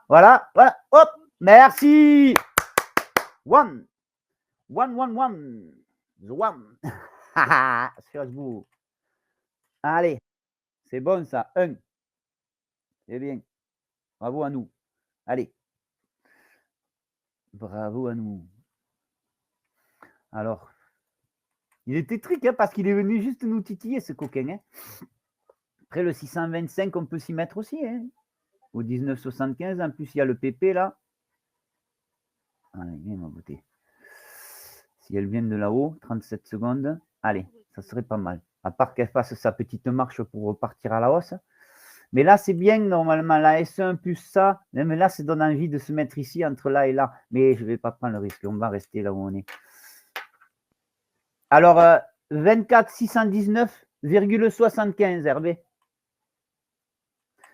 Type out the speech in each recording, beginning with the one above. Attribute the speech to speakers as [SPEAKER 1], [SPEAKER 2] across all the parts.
[SPEAKER 1] Voilà. Hop, merci. One. The one. Strasbourg. Allez, c'est bon ça. 1. C'est bien. Bravo à nous. Allez. Bravo à nous. Alors, il était trick hein, parce qu'il est venu juste nous titiller ce coquin. Hein. Après le 625, on peut s'y mettre aussi. Hein. Au 1975, en plus il y a le PP là. Allez, viens ma beauté. Si elle vient de là-haut, 37 secondes. Allez, ça serait pas mal. À part qu'elle fasse sa petite marche pour repartir à la hausse. Mais là, c'est bien normalement. La S1 plus ça. Même là, ça donne envie de se mettre ici entre là et là. Mais je ne vais pas prendre le risque. On va rester là où on est. Alors, 24 619,75 Hervé.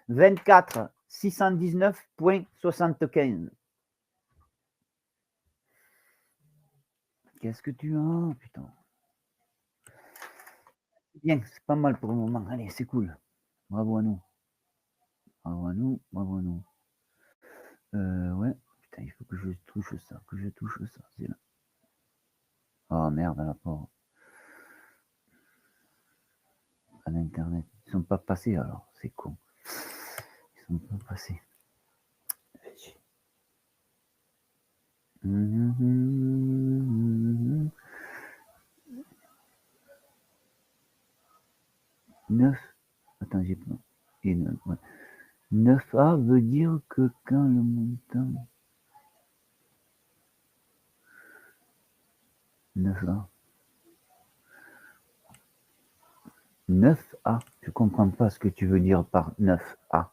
[SPEAKER 1] 24 619,75. Qu'est-ce que tu as, putain? Bien, c'est pas mal pour le moment. Allez, c'est cool. Bravo à nous. Bravo à nous, bravo à nous. Ouais, putain, il faut que je touche ça, c'est là. Oh merde, là, pas. À l'internet. Ils sont pas passés alors, c'est con. Ils sont pas passés. 9. Attends, j'ai pas. 9A veut dire que quand le montant. 9A. 9A. Je comprends pas ce que tu veux dire par 9A.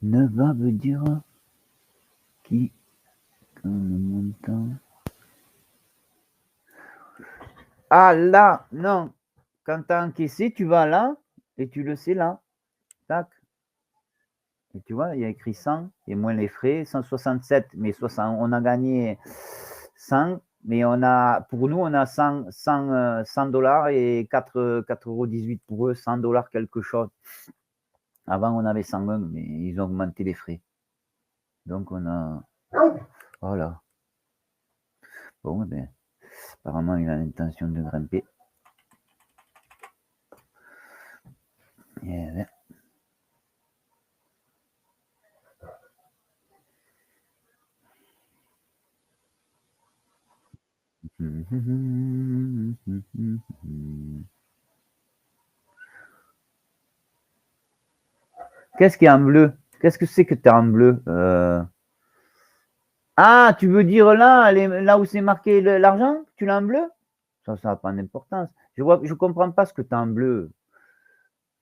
[SPEAKER 1] 9A veut dire qui quand le montant. Ah là, non. Quand tu as encaissé, tu vas là et tu le sais là. Tac. Et tu vois, il y a écrit 100 et moins les frais, 167, mais 60, on a gagné 100, mais on a, pour nous, on a 100 dollars et 4,18 € pour eux, 100 dollars quelque chose. Avant, on avait 101, mais ils ont augmenté les frais. Donc, on a. Voilà. Bon, ben, apparemment, il a l'intention de grimper. Et ben. Qu'est-ce qu'il y a en bleu? Qu'est-ce que c'est que tu as en bleu? Ah, tu veux dire là, là où c'est marqué l'argent? Tu l'as en bleu? Ça n'a pas d'importance. Je ne comprends pas ce que tu as en bleu.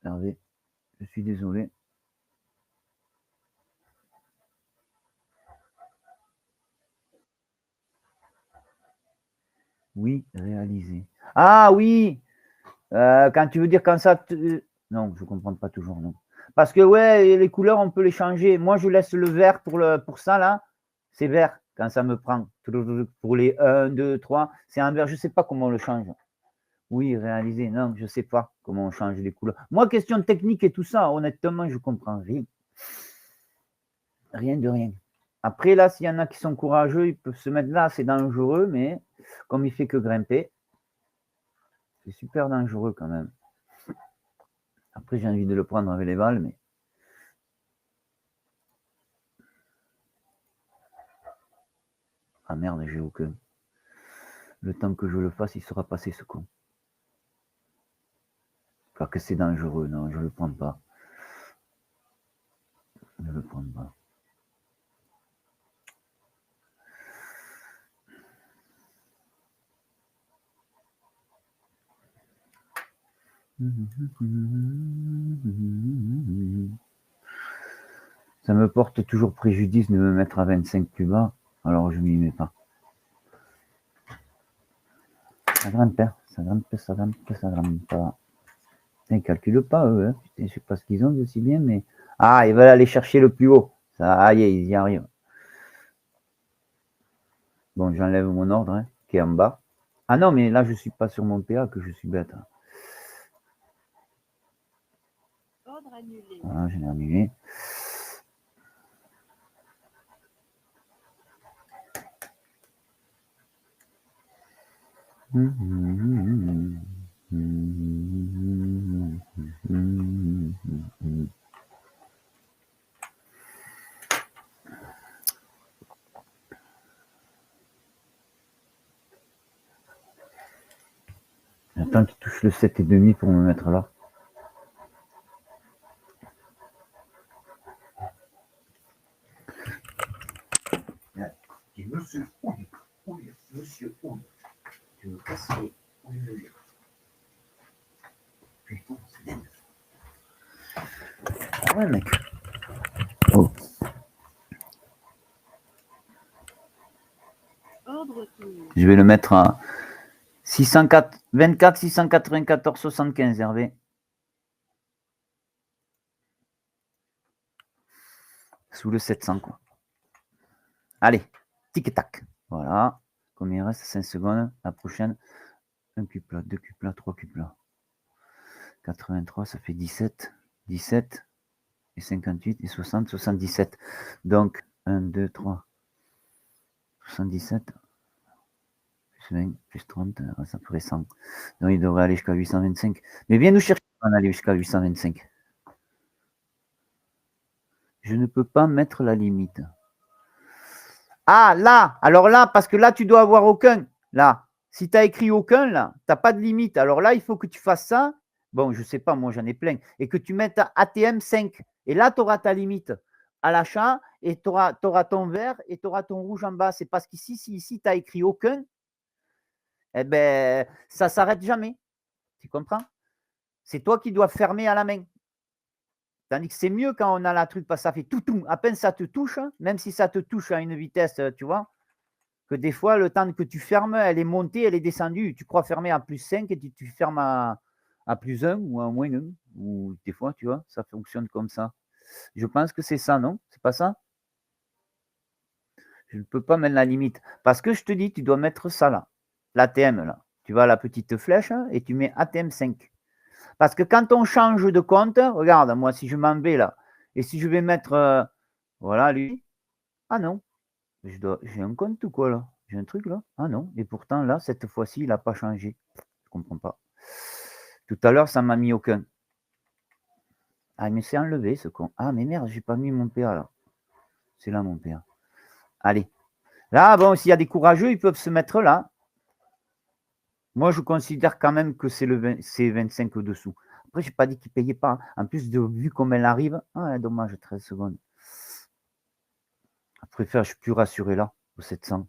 [SPEAKER 1] Hervé, je suis désolé. Oui, réalisé. Ah oui, quand tu veux dire quand ça. Non, je ne comprends pas toujours, non. Parce que ouais, les couleurs, on peut les changer. Moi, je laisse le vert pour ça, là. C'est vert quand ça me prend. Pour les 1, 2, 3, c'est un vert. Je ne sais pas comment on le change. Oui, réalisé. Non, je ne sais pas comment on change les couleurs. Moi, question technique et tout ça, honnêtement, je ne comprends rien. Rien de rien. Après, là, s'il y en a qui sont courageux, ils peuvent se mettre là, c'est dangereux, mais comme il fait que grimper, c'est super dangereux quand même. Après, j'ai envie de le prendre avec les balles, mais. Ah merde, j'ai aucun. Le temps que je le fasse, il sera passé ce con. Car que c'est dangereux, non, je le prends pas. Je le prends pas. Ça me porte toujours préjudice de me mettre à 25 plus bas, alors je m'y mets pas. Ça grimpe, hein. Ça grimpe pas. Ils calculent pas, eux. Hein. Putain, je sais pas ce qu'ils ont de si bien, mais. Ah, ils veulent aller chercher le plus haut. Ça, aïe, ils y arrivent. Bon, j'enlève mon ordre, hein, qui est en bas. Ah non, mais là, je suis pas sur mon PA, que je suis bête. Voilà, je l'ai annulé. Attends, tu touches le 7,5 pour me mettre là. Monsieur, monsieur, tu me casses les couilles. Putain, c'est dingue. Ah ouais, mec. Oh. Je vais le mettre à 24 694 75, Hervé. Sous le 700, quoi. Allez, tic-tac. Voilà. Combien il reste? 5 secondes. La prochaine. Un cube plat, 2 cubes plats, 3 cubes plats. 83, ça fait 17. 17 et 58 et 60, 77. Donc, 1, 2, 3. 77. Plus 20, plus 30, ça ferait 100. Donc, il devrait aller jusqu'à 825. Mais viens nous chercher pour en aller jusqu'à 825. Je ne peux pas mettre la limite. Ah, là, alors là, parce que là, tu dois avoir aucun. Là, si tu as écrit aucun, là, tu n'as pas de limite. Alors là, il faut que tu fasses ça. Bon, je ne sais pas, moi, j'en ai plein. Et que tu mettes ATM 5. Et là, tu auras ta limite à l'achat et tu auras ton vert et tu auras ton rouge en bas. C'est parce qu'ici, si ici, tu as écrit aucun, eh ben, ça ne s'arrête jamais. Tu comprends? C'est toi qui dois fermer à la main. Tandis que c'est mieux quand on a la truc, parce que ça fait tout. À peine ça te touche, même si ça te touche à une vitesse, tu vois, que des fois, le temps que tu fermes, elle est montée, elle est descendue. Tu crois fermer à plus 5 et tu fermes à plus 1 ou à moins 1. Ou des fois, tu vois, ça fonctionne comme ça. Je pense que c'est ça, non? C'est pas ça? Je ne peux pas mettre la limite. Parce que je te dis, tu dois mettre ça là. L'ATM là. Tu vas à la petite flèche et tu mets ATM 5. Parce que quand on change de compte, regarde, moi, si je m'en vais là, et si je vais mettre, voilà, lui, ah non, j'ai un compte ou quoi là? J'ai un truc là? Ah non, et pourtant là, cette fois-ci, il n'a pas changé. Je comprends pas. Tout à l'heure, ça m'a mis aucun. Ah, mais c'est enlevé ce con. Ah, mais merde, j'ai pas mis mon PA là. C'est là mon PA. Allez. Là, bon, s'il y a des courageux, ils peuvent se mettre là. Moi, je considère quand même que c'est 25 au-dessous. Après, je n'ai pas dit qu'il ne payait pas. En plus, vu comme elle arrive, ah, dommage, 13 secondes. Je préfère, je suis plus rassuré là, au 700.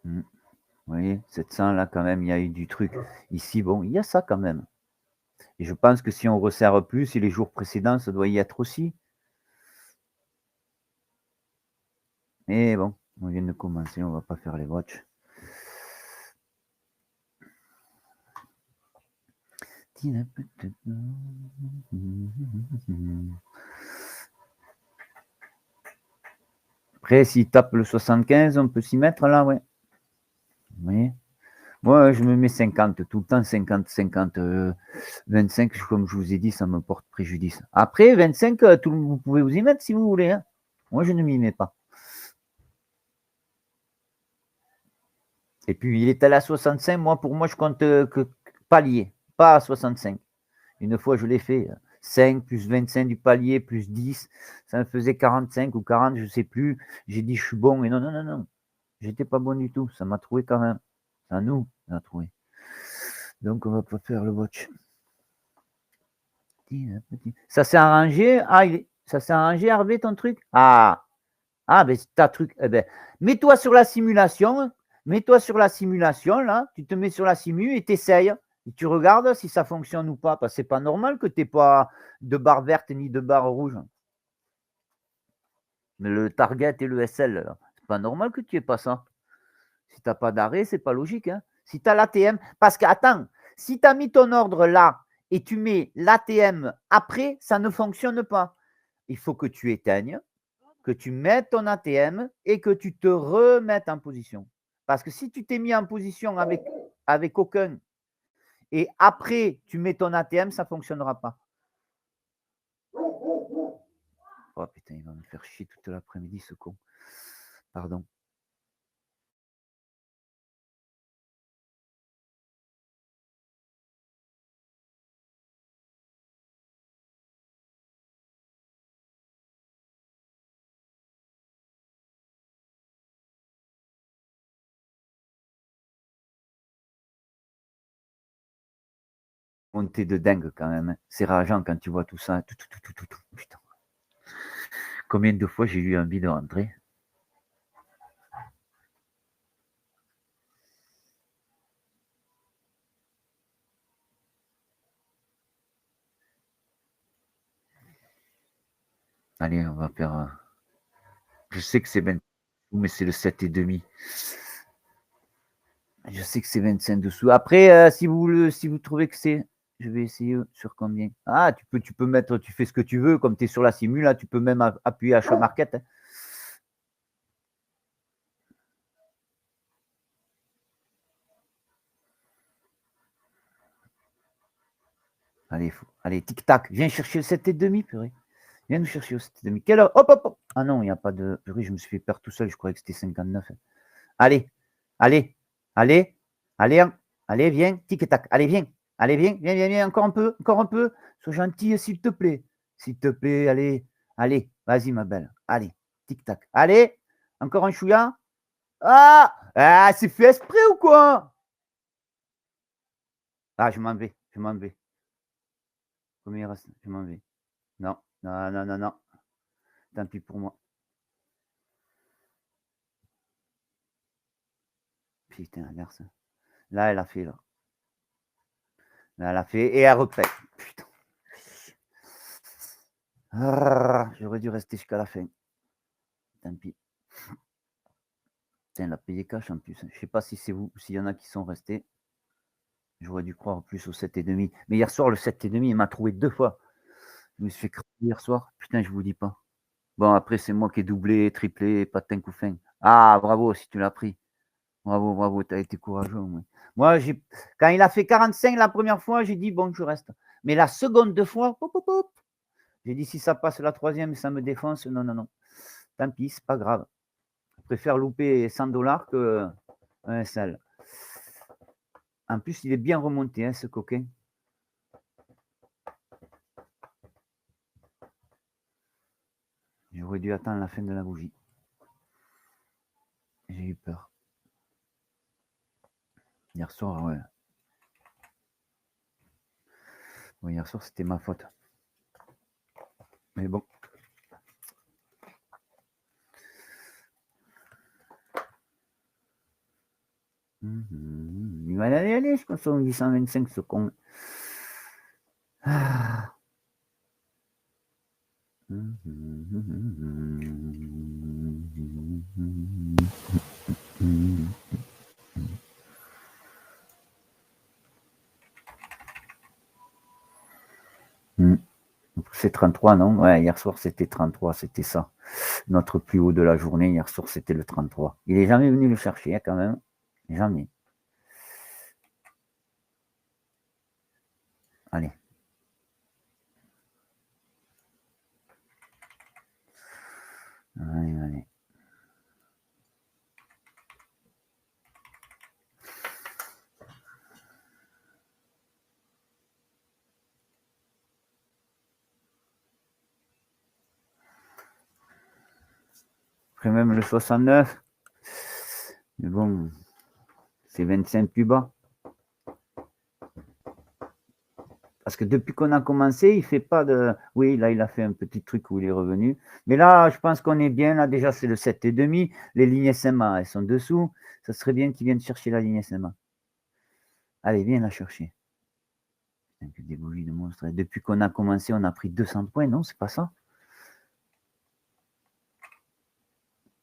[SPEAKER 1] Vous voyez, 700, là, quand même, il y a eu du truc. Ici, bon, il y a ça quand même. Et je pense que si on resserre plus, et les jours précédents, ça doit y être aussi. Mais bon, on vient de commencer, on ne va pas faire les watch. Après, s'il tape le 75, on peut s'y mettre là, ouais. Vous voyez? Moi, je me mets 50, tout le temps 50, 50, 25, comme je vous ai dit, ça me porte préjudice. Après, 25, vous pouvez vous y mettre si vous voulez. Hein. Moi, je ne m'y mets pas. Et puis, il est allé à 65. Moi, pour moi, je compte que palier, pas à 65. Une fois, je l'ai fait. 5 plus 25 du palier, plus 10. Ça me faisait 45 ou 40, je ne sais plus. J'ai dit, je suis bon. Et non, non, non, non. J'étais pas bon du tout. Ça m'a trouvé quand même. Ça nous a trouvé. Donc, on va pas faire le watch. Ça s'est arrangé. Ah, ça s'est arrangé, Hervé, ton truc? Ah, ben, ta truc. Eh ben, mets-toi sur la simulation. Mets-toi sur la simulation, là. Tu te mets sur la simu et t'essayes. Et tu regardes si ça fonctionne ou pas. Parce que c'est pas normal que tu n'aies pas de barre verte ni de barre rouge. Mais le target et le SL, c'est pas normal que tu n'aies pas ça. Si tu n'as pas d'arrêt, c'est pas logique. Hein. Si tu as l'ATM, parce que, attends, si tu as mis ton ordre là et tu mets l'ATM après, ça ne fonctionne pas. Il faut que tu éteignes, que tu mettes ton ATM et que tu te remettes en position. Parce que si tu t'es mis en position avec aucun et après, tu mets ton ATM, ça ne fonctionnera pas. Oh putain, il va me faire chier toute l'après-midi, ce con. Pardon. Monté de dingue quand même. Hein. C'est rageant quand tu vois tout ça. Tout. Putain. Combien de fois j'ai eu envie de rentrer? Allez, on va faire. Je sais que c'est 20, mais c'est le 7,5. Je sais que c'est 25 dessous. Après, si vous trouvez que c'est. Je vais essayer sur combien. Ah, tu peux mettre, tu fais ce que tu veux, comme tu es sur la simule, là, tu peux même appuyer achat market. Hein. Allez, tic-tac, viens chercher le 7,5, purée. Viens nous chercher le 7,5. Quelle heure? Hop, hop, hop. Ah non, il n'y a pas de. Purée, je me suis fait perdre tout seul, je croyais que c'était 59. Allez, allez, allez, allez, allez, viens, tic-tac, allez, viens, viens, encore un peu. Sois gentil, s'il te plaît. S'il te plaît, allez, vas-y, ma belle. Allez, tic-tac. Allez, encore un chouïa. Ah, c'est fait exprès ou quoi? Ah, je m'en vais. Combien il reste? Je m'en vais. Non, non. Tant pis pour moi. Putain, regarde ça. Là, elle a fait, là. Là, elle a fait et elle reprête. Putain. J'aurais dû rester jusqu'à la fin. Tant pis. Putain, elle a payé cash en plus. Je sais pas si c'est vous ou s'il y en a qui sont restés. J'aurais dû croire plus au 7,5. Mais hier soir, le 7,5, il m'a trouvé 2 fois. Je me suis fait craquer hier soir. Putain, je vous dis pas. Bon, après, c'est moi qui ai doublé, triplé, patin coup fin. Ah, bravo si tu l'as pris. Bravo, tu as été courageux. Moi, quand il a fait 45 la première fois, j'ai dit, bon, je reste. Mais la seconde deux fois, j'ai dit, si ça passe la troisième, ça me défonce. Non. Tant pis, c'est pas grave. Je préfère louper 100 $ que un seul. En plus, il est bien remonté, hein, ce coquin. J'aurais dû attendre la fin de la bougie. J'ai eu peur. Hier soir, ouais. Bon, hier soir, c'était ma faute. Mais bon. Il va aller, je consomme 825, ce con. Ah. C'est 33, non? Ouais, hier soir, c'était 33, c'était ça. Notre plus haut de la journée, hier soir, c'était le 33. Il n'est jamais venu le chercher, hein, quand même. Jamais. Allez. Allez. Après même le 69. Mais bon, c'est 25 plus bas. Parce que depuis qu'on a commencé, il fait pas de. Oui, là, il a fait un petit truc où il est revenu. Mais là, je pense qu'on est bien. Là, déjà, c'est le 7,5. Les lignes SMA, elles sont dessous. Ça serait bien qu'ils viennent chercher la ligne SMA. Allez, viens la chercher. Des bougies de monstre. Depuis qu'on a commencé, on a pris 200 points, non? C'est pas ça?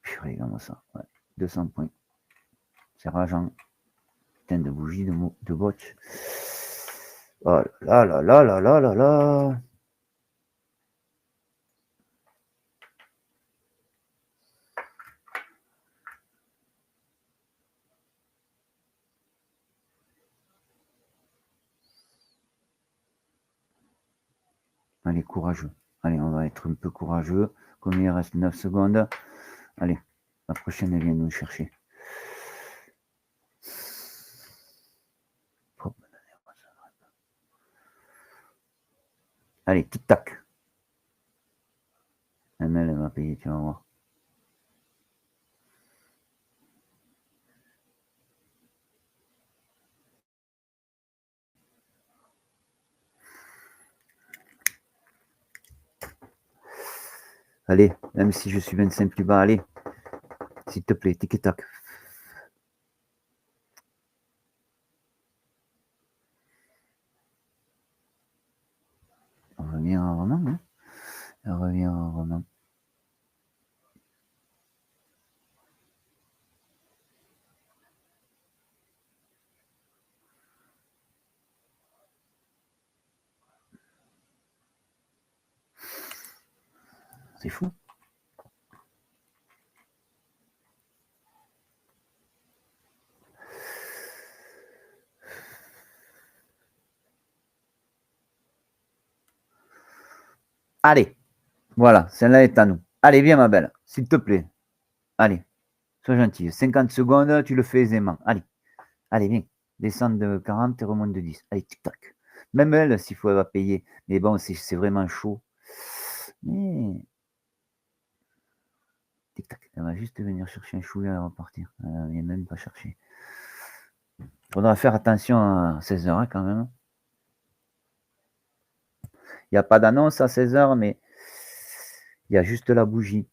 [SPEAKER 1] Purée, regarde ça. Ouais, 200 points. C'est rageant. Putain de bougies de botch. Oh là. Allez, courageux. Allez, on va être un peu courageux. Combien il reste? 9 secondes. Allez, la prochaine, elle vient nous chercher. Allez, tic-tac. Elle va payer, tu vas voir. Allez, même si je suis 25 plus bas, allez. S'il te plaît, tic-tac. On revient rarement, hein. On revient rarement. C'est fou. Allez, voilà, celle-là est à nous. Allez, viens ma belle, s'il te plaît. Allez, sois gentille. 50 secondes, tu le fais aisément. Allez, allez, viens. Descends de 40 et remonte de 10. Allez, tic-tac. Même elle, s'il faut, elle va payer. Mais bon, c'est vraiment chaud. Mais... tic-tac. Elle va juste venir chercher un chou et elle va repartir. Elle ne vient même pas chercher. Il faudra faire attention à 16h hein, quand même. Il n'y a pas d'annonce à 16h, mais il y a juste la bougie.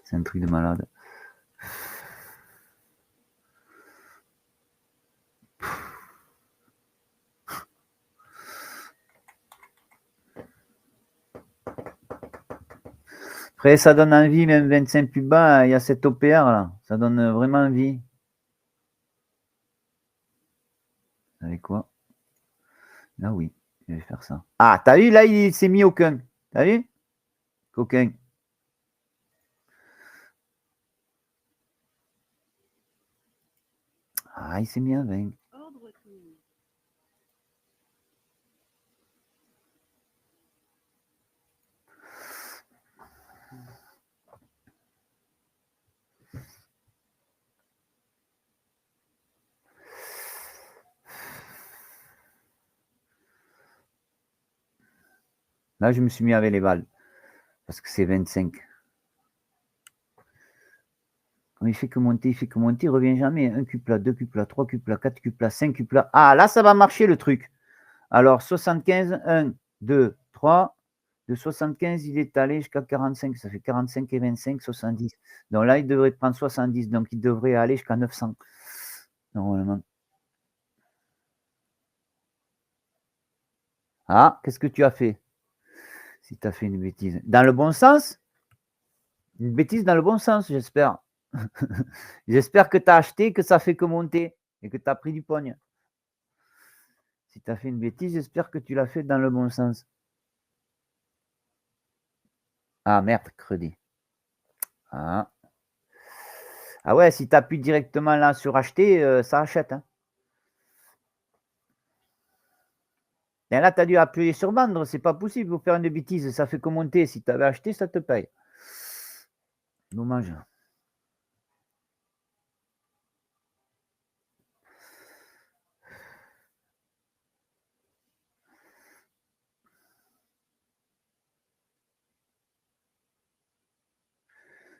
[SPEAKER 1] C'est un truc de malade. Après, ça donne envie, même 25 plus bas, il y a cette OPR là. Ça donne vraiment envie. Avec quoi? Là, oui, je vais faire ça. Ah, t'as vu, là, il s'est mis aucun. T'as vu? Coquin. Ah, il s'est mis à 20. Là, je me suis mis avec les balles. Parce que c'est 25. Quand il fait que monter, il revient jamais. Un cube là, deux cubes là, trois cubes là, quatre cubes là, cinq cubes là. Ah, là, ça va marcher le truc. Alors, 75, 1, 2, 3. De 75, il est allé jusqu'à 45. Ça fait 45 et 25, 70. Donc là, il devrait prendre 70. Donc, il devrait aller jusqu'à 900. Normalement. Ah, qu'est-ce que tu as fait? Si tu as fait une bêtise. Dans le bon sens? Une bêtise dans le bon sens, j'espère. J'espère que tu as acheté, que ça fait que monter et que tu as pris du pogne. Si tu as fait une bêtise, j'espère que tu l'as fait dans le bon sens. Ah merde, crédit. Ah. Ah ouais, si tu appuies directement là sur acheter, ça achète. Hein. Et là, tu as dû appuyer sur vendre, c'est pas possible pour faire une bêtise, ça fait que monter. Si tu avais acheté, ça te paye. Dommage.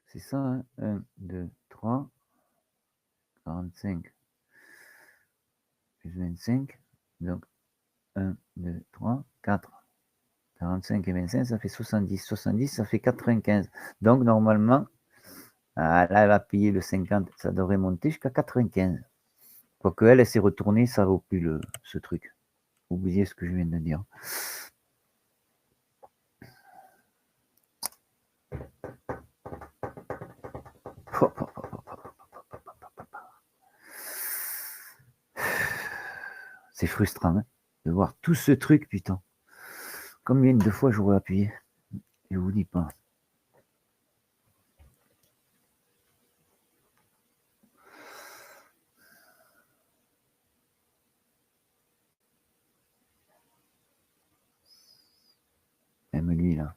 [SPEAKER 1] C'est ça, hein. 1, 2, 3, 45 plus 25. Donc 1, 2, 3, 4. 45 et 25, ça fait 70. 70, ça fait 95. Donc, normalement, là, elle va payer le 50. Ça devrait monter jusqu'à 95. Quoique elle s'est retournée, ça ne vaut plus ce truc. Oubliez ce que je viens de dire. C'est frustrant hein, de voir tout ce truc, putain. Combien de fois j'aurais appuyé? Je vous dis pas. Même lui, là.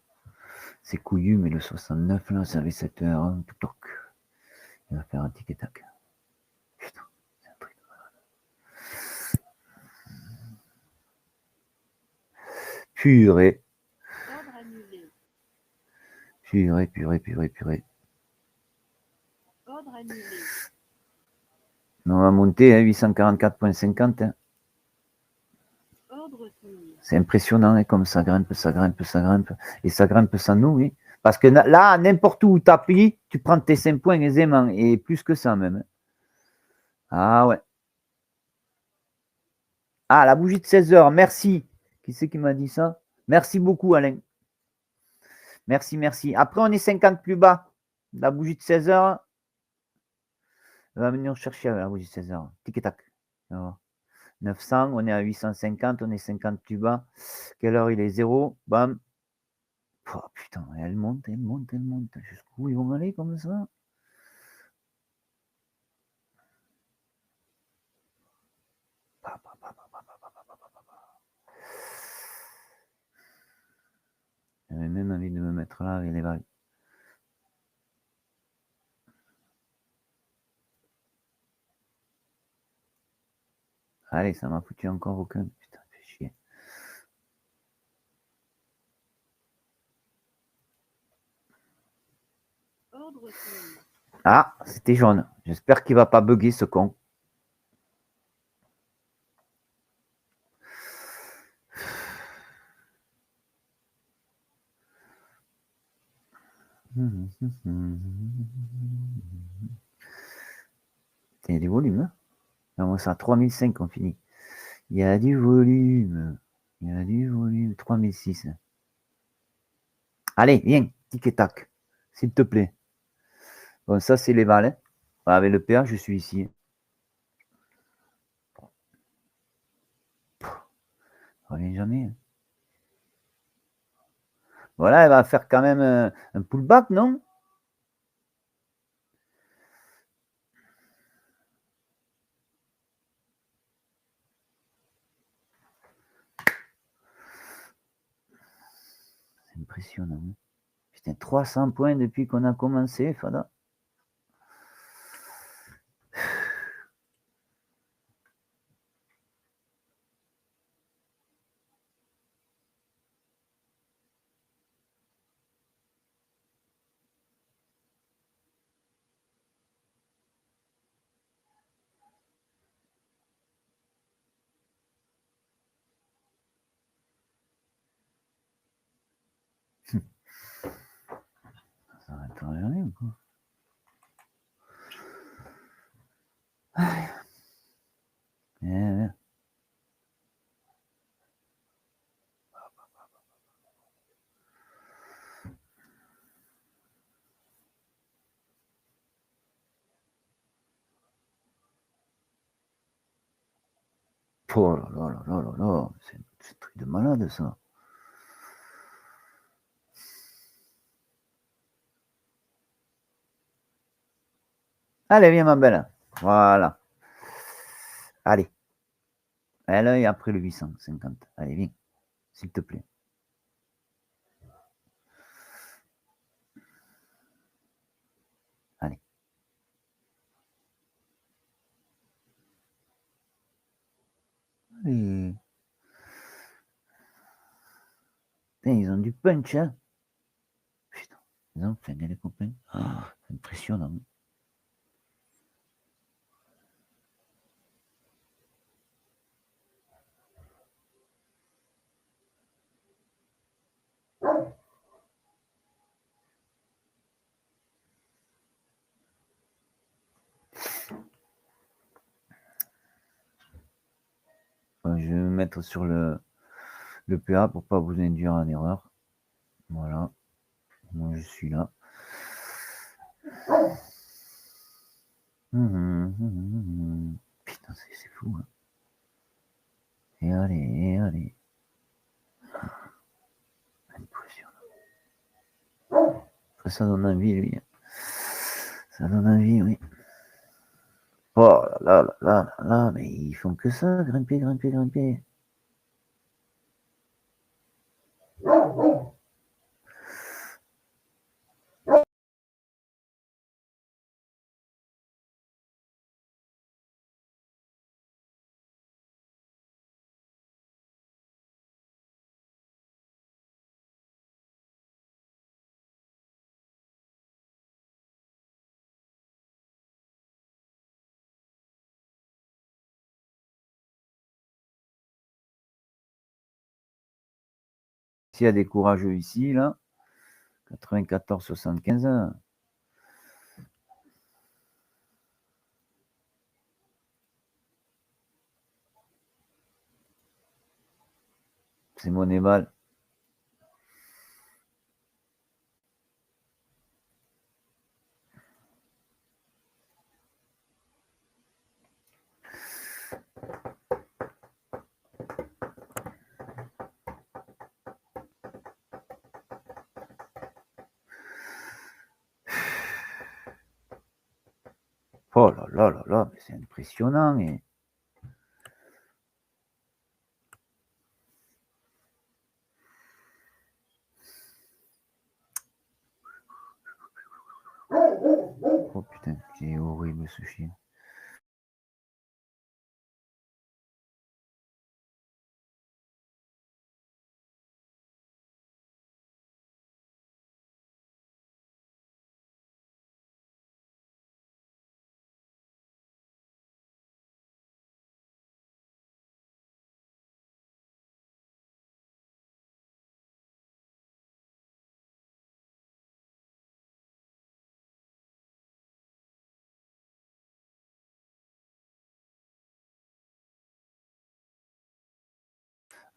[SPEAKER 1] C'est couillu, mais le 69, là, ça avait 7 heures. Hein, toc. Il va faire un tic-tac. Putain, c'est un truc de malade. Purée. Purée.
[SPEAKER 2] Ordre annulé.
[SPEAKER 1] On va monter à 844,50. Hein.
[SPEAKER 2] Ordre soumis.
[SPEAKER 1] C'est impressionnant, hein, comme ça grimpe. Et ça grimpe sans nous, oui. Parce que là, n'importe où tu appuies, tu prends tes 5 points aisément. Et plus que ça, même. Ah ouais. Ah, la bougie de 16 heures, merci. Qui c'est qui m'a dit ça? Merci beaucoup, Alain. Merci. Après, on est 50 plus bas. La bougie de 16 heures. Elle va venir chercher la bougie de 16 heures. Tic-tac. 900, on est à 850, on est 50 plus bas. Quelle heure il est? 0. Bam. Oh, putain, elle monte. Jusqu'où ils vont aller comme ça? J'avais même envie de me mettre là avec les vagues. Allez, ça m'a foutu encore aucun. Putain, fais chier. Ah, c'était jaune. J'espère qu'il va pas bugger ce con. Il y a du volume, hein? Non, c'est à 3005 qu'on finit. Il y a du volume. 3006. Allez, viens, tic et tac. S'il te plaît. Bon, ça, c'est les balles. Hein. Avec le père, je suis ici. On revient jamais. Hein. Voilà, elle va faire quand même un pullback, non? C'est impressionnant. Hein. Putain, 300 points depuis qu'on a commencé, Fada. Ça va être rien ou quoi? Ouais. Oh là, c'est un truc de malade ça. Allez, viens ma belle. Voilà. Allez. Elle est après le 850. Allez, viens. S'il te plaît. Allez. Allez. Putain, ils ont du punch, hein. Putain, ils ont fait les copains. Oh, c'est impressionnant. Je vais me mettre sur le PA pour pas vous induire en erreur. Voilà. Moi, je suis là. Putain, c'est fou. Hein. Et allez. Impressionnant. Ça donne envie, lui. Ça donne envie, oui. Oh là là là là là, mais ils font que ça, grimper, grimper, grimper. S'il y a des courageux ici, là, 94-75. C'est Monéval. Oh là là là là, mais c'est impressionnant. Et... Oh putain, c'est horrible ce chien.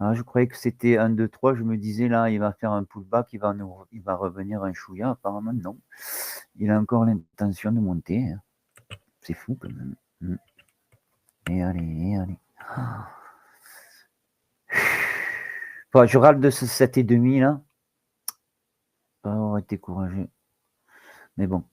[SPEAKER 1] Ah, je croyais que c'était 1, 2, 3. Je me disais là, il va faire un pullback, il va revenir un chouïa. Apparemment, non. Il a encore l'intention de monter. Hein. C'est fou quand même. Et allez, et allez. Bon, je râle de ce 7,5 là. Pas avoir été courageux. Mais bon.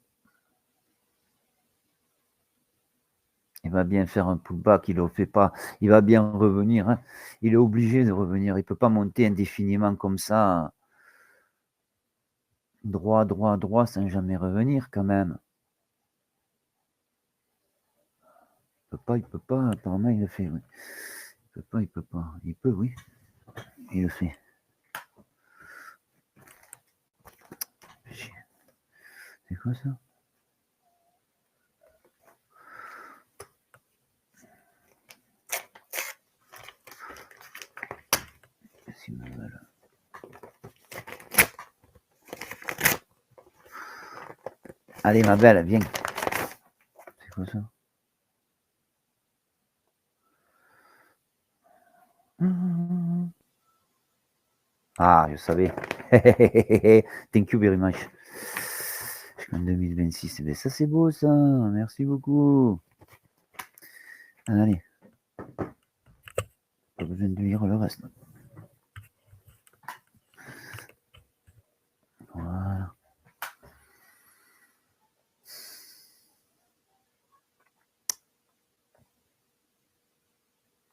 [SPEAKER 1] Il va bien faire un pullback, il ne le fait pas. Il va bien revenir. Hein. Il est obligé de revenir. Il ne peut pas monter indéfiniment comme ça. Droit, droit, droit, sans jamais revenir quand même. Il peut pas. Apparemment, il le fait. Oui. Il peut pas. Il peut, oui. Il le fait. C'est quoi ça? C'est mal. Allez, ma belle, viens. C'est quoi ça? Ah, je savais. Thank you very much. Jusqu'en 2026. Mais ça, c'est beau, ça. Merci beaucoup. Allez. Pas besoin de lire le reste. Voilà.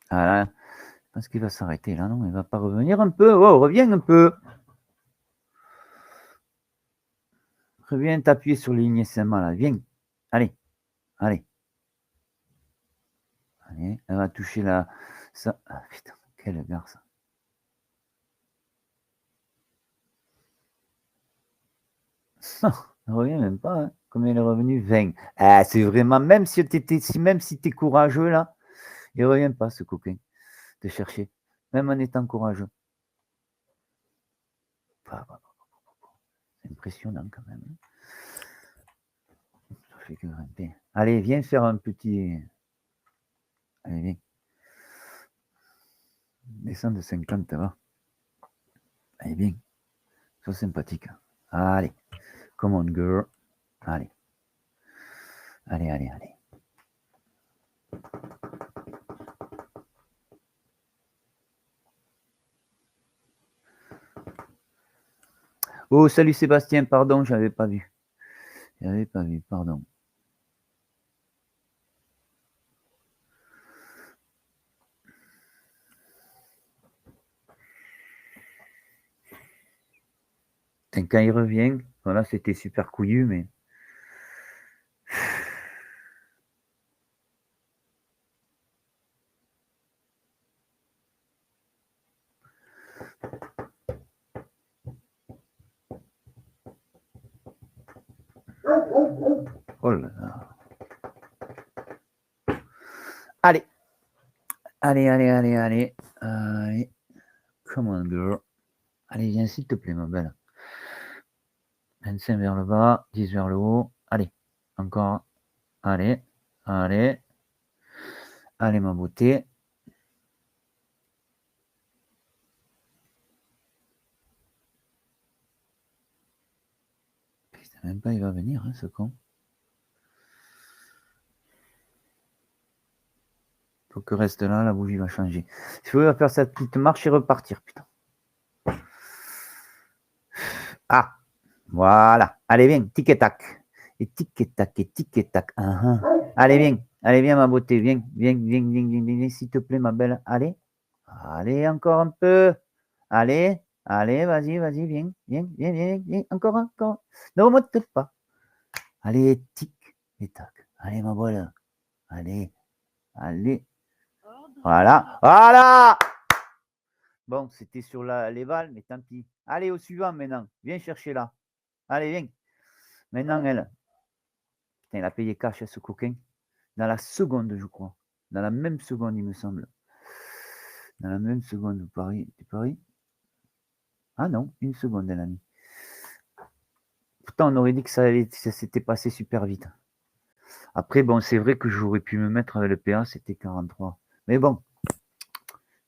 [SPEAKER 1] Ah là, je pense qu'il va s'arrêter là, non? Il va pas revenir un peu? Oh, reviens un peu. Reviens t'appuyer sur les lignes SMA là. Viens. Allez. Allez. Allez. Elle va toucher la. Ça. Ah putain, quelle garce. Non, elle revient même pas. Hein. Combien il est revenu? 20. Ah, c'est vraiment, même si t'es courageux là, il revient pas ce coquin de chercher. Même en étant courageux. C'est impressionnant quand même. Ça fait que grimper. Allez, viens faire un petit. Allez, viens. Descends de 50, va. Allez, viens. Sois sympathique. Allez. Come on, girl. Allez. Allez, allez, allez. Oh, salut Sébastien, pardon, j'avais pas vu. J'avais pas vu, pardon. Quand il revient, voilà, c'était super couillu, mais. Oh là là. Allez. Allez, allez, allez, allez. Allez. Come on, girl. Allez, viens, s'il te plaît, ma belle. 25 vers le bas, 10 vers le haut. Allez, encore. Allez, allez. Allez, ma beauté. Putain, même pas, il va venir, hein, ce con. Faut que reste là, la bougie va changer. Il faut faire sa petite marche et repartir, putain. Ah, voilà. Allez, viens, tic et tac. Et tic et tac, et tic et tac. Allez, viens, ma beauté. Viens, viens, viens, viens, viens, viens, s'il te plaît, ma belle. Allez. Allez, encore un peu. Allez, allez, vas-y, vas-y, viens, viens, viens, viens, viens. Encore, encore. Ne remonte pas. Allez, tic et tac. Allez, ma belle. Allez, allez. Voilà, voilà. Bon, c'était sur les balles, mais tant pis. Allez, au suivant maintenant. Viens chercher là. Allez, viens. Maintenant, elle. Putain, il a payé cash à ce coquin. Dans la seconde, je crois. Dans la même seconde, il me semble. Dans la même seconde, Paris. Tu paries? Ah non, une seconde, elle a mis. Pourtant, on aurait dit que ça s'était passé super vite. Après, bon, c'est vrai que j'aurais pu me mettre avec le PA, c'était 43. Mais bon,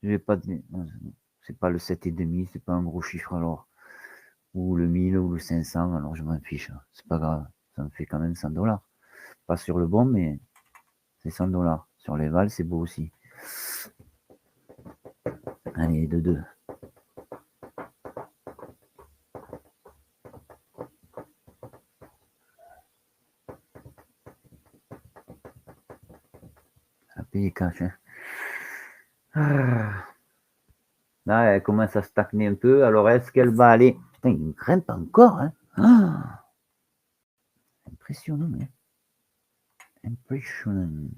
[SPEAKER 1] je vais pas dire. C'est pas le 7,5, c'est pas un gros chiffre alors. Ou le 1000 ou le 500, alors je m'en fiche. C'est pas grave. Ça me fait quand même 100 $. Pas sur le bon, mais c'est 100 $. Sur les vals, c'est beau aussi. Allez, de 2. Ça paye cash, hein. Là, elle commence à stagner un peu. Alors, est-ce qu'elle va aller. Putain, il me grimpe encore, hein. Impressionnant, hein. Impressionnant.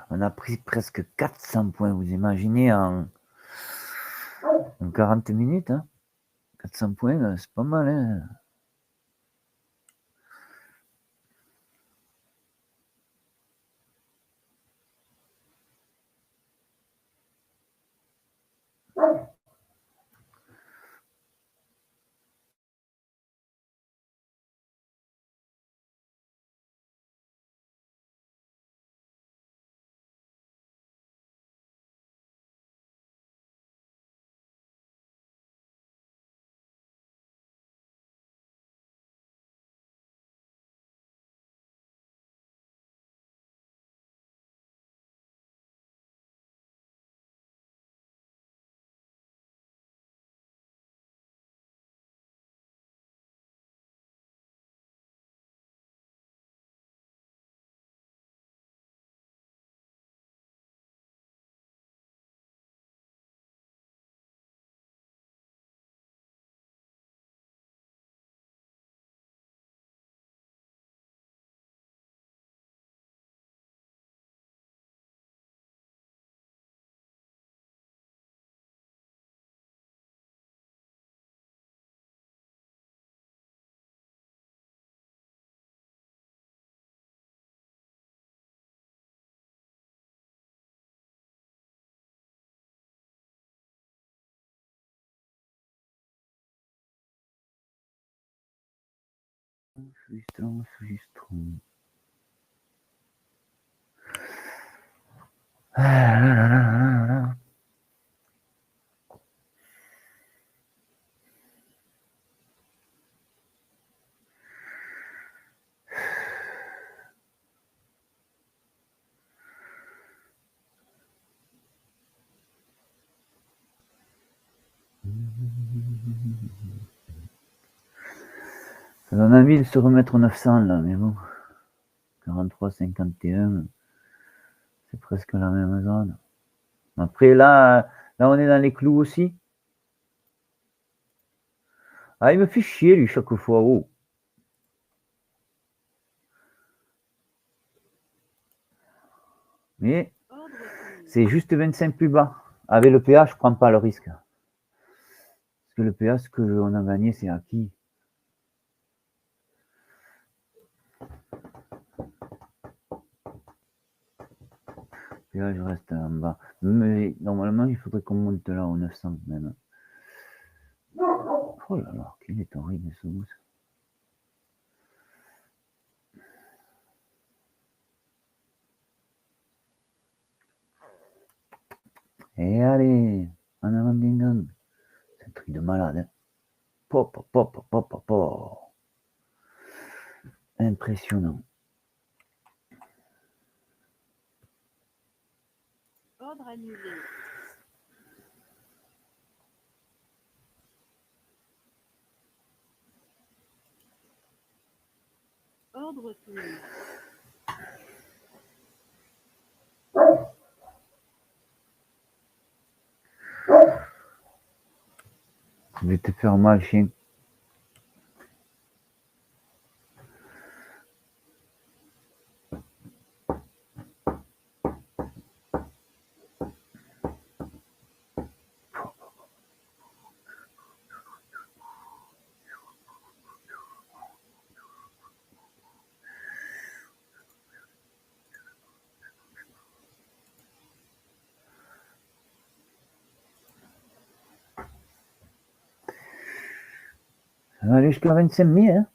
[SPEAKER 1] On a pris presque 400 points, vous imaginez, en 40 minutes. Hein. 400 points, c'est pas mal. Hein. Enregistrons. Ah, là, là, là, là, là. Ça donne envie de se remettre au 900 là, mais bon. 43,51, c'est presque la même zone. Après là on est dans les clous aussi. Ah, il me fait chier lui chaque fois. Oh. Mais c'est juste 25 plus bas. Avec le PA, je prends pas le risque. Parce que le PA, ce qu'on a gagné, c'est acquis. PA, je reste en bas. Mais normalement, il faudrait qu'on monte là au 900 même. Oh là là, qu'il est horrible ce mousse. Et allez, en avant Dingham. C'est un truc de malade. Hein. Pop, pop, pop, pop, pop, pop. Impressionnant.
[SPEAKER 2] Ordre annulé. Ordre soumis.
[SPEAKER 1] Je vais te faire mal, chien. Ça va aller jusqu'à 25 000, hein.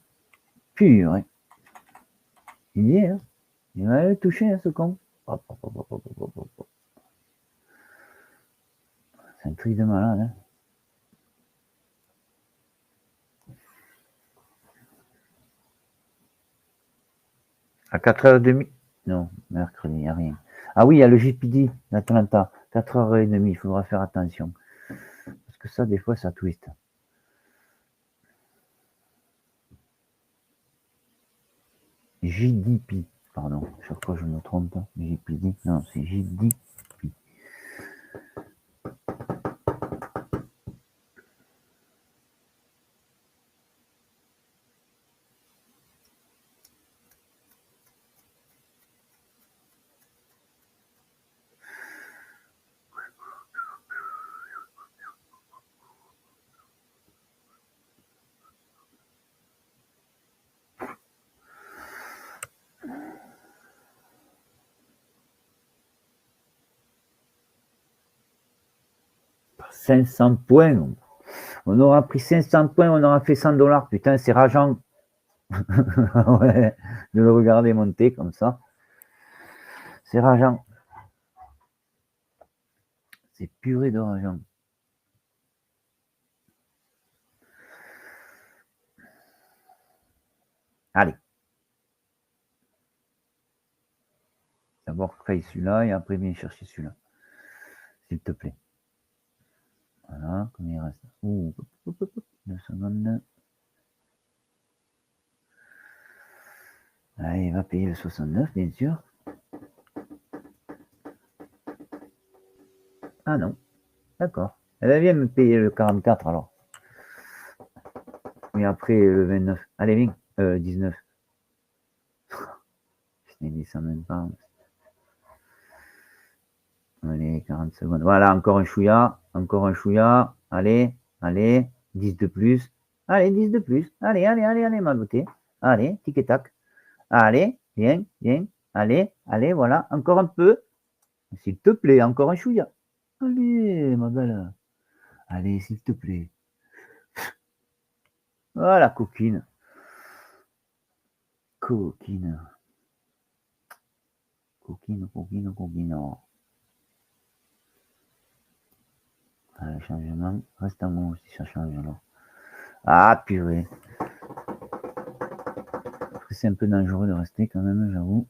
[SPEAKER 1] Purée. Il y est, hein. Il va le toucher, hein, ce con. Hop, hop, hop, hop, hop, hop, hop, hop. C'est un truc de malade, hein. À 4h30. Non, mercredi, il n'y a rien. Ah oui, il y a le GPD d'Atlanta. 4h30, il faudra faire attention. Parce que ça, des fois, ça twist. JDP, pardon. Chaque fois, je me trompe. JPD, non, c'est JDP. « 500 points. On aura pris 500 points, on aura fait 100 $. Putain, c'est rageant. Ouais, de le regarder monter comme ça. C'est rageant. C'est purée de rageant. Allez. D'abord, faille celui-là et après, viens chercher celui-là. S'il te plaît. Voilà, combien il reste? Ouh, 2 secondes. Allez, il va payer le 69, bien sûr. Ah non, d'accord. Elle vient me payer le 44 alors. Et après le 29. Allez, viens. 19. Je n'ai dit ça même pas. Allez, 40 secondes. Voilà, encore un chouïa. Encore un chouïa. Allez, allez. 10 de plus. Allez, 10 de plus. Allez, allez, allez, allez, ma beauté. Allez, tic et tac. Allez, viens, viens. Allez, allez, voilà. Encore un peu. S'il te plaît, encore un chouïa. Allez, ma belle. Allez, s'il te plaît. Voilà, coquine. Coquine. Coquine, coquine, coquine. Allez, changement. Reste en haut si ça change alors. Ah, purée. C'est un peu dangereux de rester quand même, j'avoue.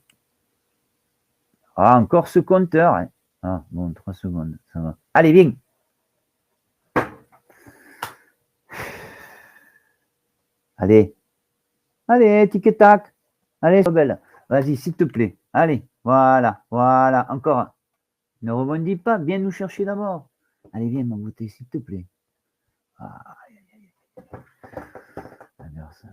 [SPEAKER 1] Ah, encore ce compteur. Hein. Ah, bon, 3 secondes, ça va. Allez, viens. Allez. Allez, tic-tac. Allez, sois belle. Vas-y, s'il te plaît. Allez, voilà, voilà. Encore. Ne rebondis pas, viens nous chercher d'abord. Allez, viens, ma beauté, s'il te plaît. Ah, aïe, aïe, aïe. J'adore ça.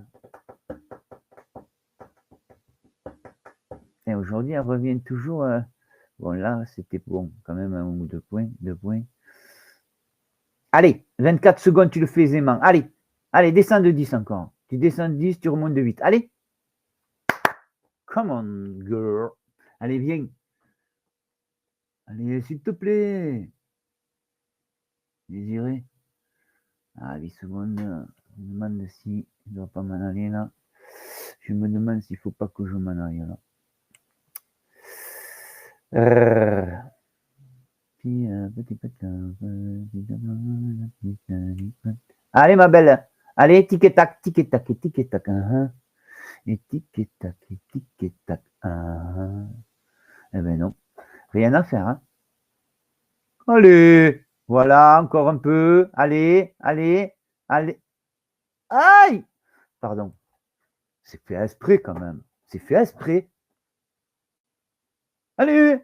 [SPEAKER 1] Et aujourd'hui, elle revient toujours. Bon, là, c'était bon, quand même, un ou 2 points. 2 points. Allez, 24 secondes, tu le fais aisément. Allez, allez, descends de 10 encore. Tu descends de 10, tu remontes de 8. Allez. Come on, girl. Allez, viens. Allez, s'il te plaît. Désiré. Ah, 8 secondes. Je me demande si je ne dois pas m'en aller là. Je me demande s'il ne faut pas que je m'en aille là. Allez, ma belle. Allez, tic-tac, tic-tac, tic-tac. Et tic-tac, tic-tac. Eh ben non. Rien à faire. Hein. Allez. Voilà, encore un peu. Allez, allez, allez. Aïe. Pardon. C'est fait exprès quand même. C'est fait exprès. Allez.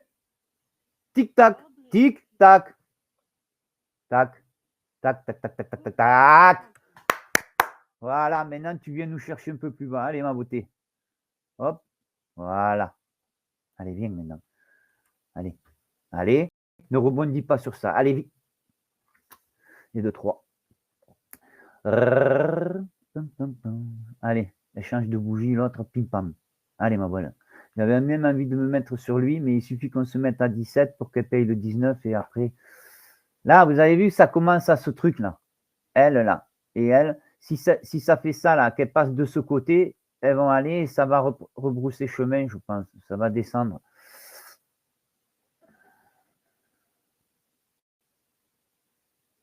[SPEAKER 1] Tic-tac, tic-tac. Tac, tac, tac, tac, tac, tac, tac, tac. Voilà, maintenant tu viens nous chercher un peu plus bas. Allez, ma beauté. Hop. Voilà. Allez, viens maintenant. Allez. Allez. Ne rebondis pas sur ça. Allez, vite. Et 2, 3. Allez, elle change de bougie, l'autre, pim pam. Allez, ma voilà. J'avais même envie de me mettre sur lui, mais il suffit qu'on se mette à 17 pour qu'elle paye le 19 et après. Là, vous avez vu, ça commence à ce truc-là. Elle, là. Et elle, si ça fait ça, là, qu'elle passe de ce côté, elles vont aller et ça va rebrousser chemin, je pense. Ça va descendre.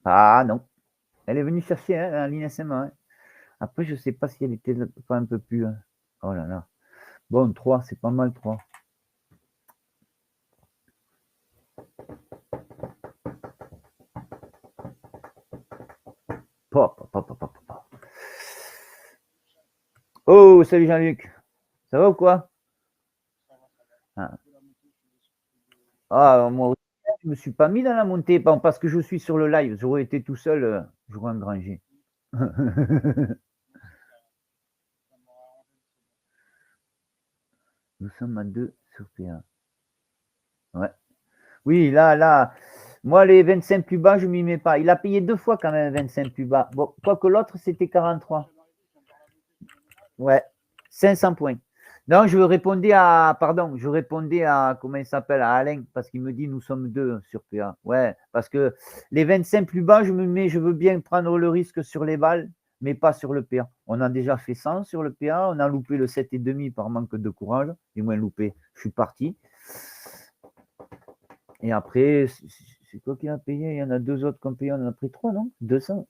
[SPEAKER 1] Ah non. Elle est venue chercher hein, la ligne SMA. Hein. Après, je ne sais pas si elle était pas un peu plus. Hein. Oh là là. Bon, 3, c'est pas mal 3. Pop, pop, pop, pop, pop. Oh, salut Jean-Luc. Ça va ou quoi? Ah, moi aussi, je me suis pas mis dans la montée bon, parce que je suis sur le live. J'aurais été tout seul, j'aurais engrangé. Nous sommes à 2 sur PA. Ouais. Oui, là, moi, les 25 plus bas, je m'y mets pas. Il a payé 2 fois quand même, 25 plus bas. Bon, quoique l'autre, c'était 43. Ouais, 500 points. Non, je répondais à, comment il s'appelle, à Alain, parce qu'il me dit, nous sommes 2 sur PA. Ouais, parce que les 25 plus bas, je veux bien prendre le risque sur les balles, mais pas sur le PA. On a déjà fait 100 sur le PA, on a loupé le 7,5 par manque de courage, du moins loupé, je suis parti. Et après, c'est quoi qui a payé? Il y en a 2 autres qui ont payé, on en a pris 3, non? 200.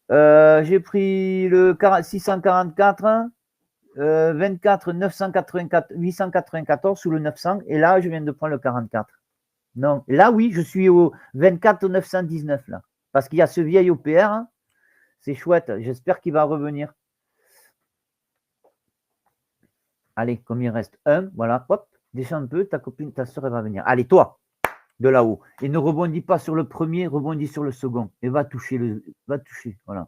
[SPEAKER 1] J'ai pris le 644, 24 984 894 sous le 900 et là je viens de prendre le 44. Non, là oui, je suis au 24 919 là parce qu'il y a ce vieil OPR, hein. C'est chouette, j'espère qu'il va revenir. Allez, comme il reste un, voilà, hop, descends un peu, ta copine, ta soeur elle va venir. Allez, toi, de là-haut. Et ne rebondis pas sur le premier, rebondis sur le second et va toucher voilà.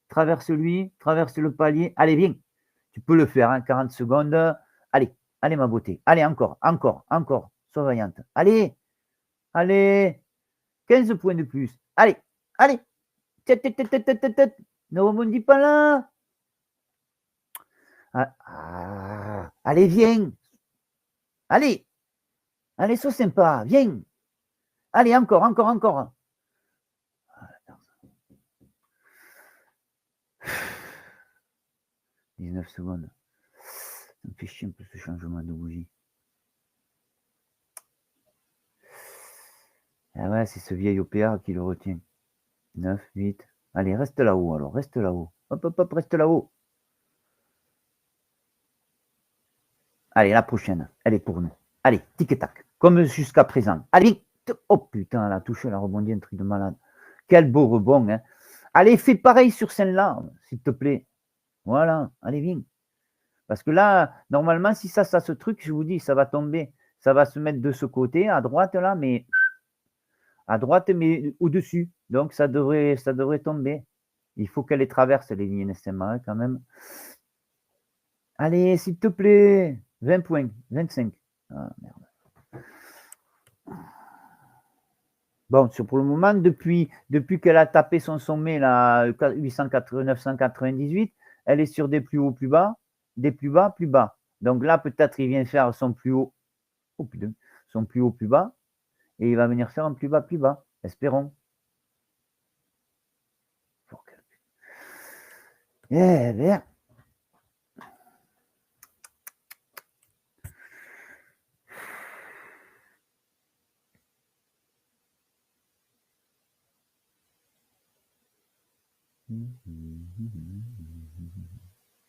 [SPEAKER 1] Traverse lui, traverse le palier. Allez, viens. Tu peux le faire, hein, 40 secondes. Allez, allez, ma beauté. Allez, encore. Sois vaillante. Allez, allez. 15 points de plus. Allez, allez. Ne rebondis pas là. Allez, viens. Allez, allez, sois sympa. Viens. Allez, encore. 19 secondes. Ça me fait chier un peu ce changement de bougie. Ah ouais, c'est ce vieil OPA qui le retient. 9, 8. Allez, reste là-haut alors, reste là-haut. Hop, hop, hop, reste là-haut. Allez, la prochaine, elle est pour nous. Allez, tic-tac, comme jusqu'à présent. Allez, oh putain, elle a touché, elle a rebondi, un truc de malade. Quel beau rebond, hein. Allez, fais pareil sur celle-là, s'il te plaît. Voilà, allez, viens. Parce que là, normalement, si ça ce truc, je vous dis, ça va tomber. Ça va se mettre de ce côté, à droite, là, mais à droite, mais au-dessus. Donc, ça devrait tomber. Il faut qu'elle les traverse, les lignes SMA, quand même. Allez, s'il te plaît. 20 points, 25. Ah, merde. Bon, pour le moment, depuis qu'elle a tapé son sommet, là, 998, elle est sur des plus hauts, plus bas, des plus bas, plus bas. Donc là, peut-être, il vient faire son plus haut, oh putain, son plus haut, plus bas, et il va venir faire un plus bas, plus bas. Espérons. Eh bien.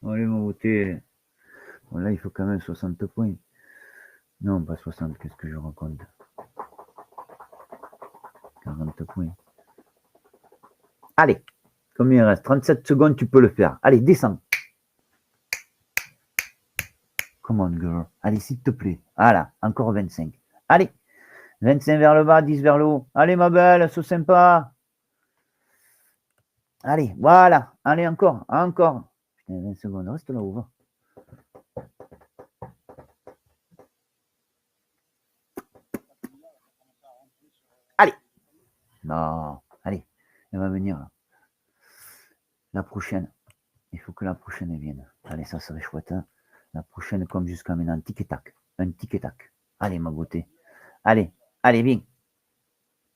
[SPEAKER 1] Allez, mon beauté. Bon, là, il faut quand même 60 points. Non, pas 60, qu'est-ce que je raconte? 40 points. Allez, combien il reste? 37 secondes, tu peux le faire. Allez, descends. Come on, girl. Allez, s'il te plaît. Voilà, encore 25. Allez, 25 vers le bas, 10 vers le haut. Allez, ma belle, sois sympa. Allez, voilà. Allez, encore, encore. Putain, 20 secondes, reste là-haut, va. Allez. Non, allez, elle va venir. Là. La prochaine. Il faut que la prochaine vienne. Allez, ça serait chouette. Hein. La prochaine, comme jusqu'à maintenant, tic-tac. Un tic-tac. Allez, ma beauté. Allez, allez, viens.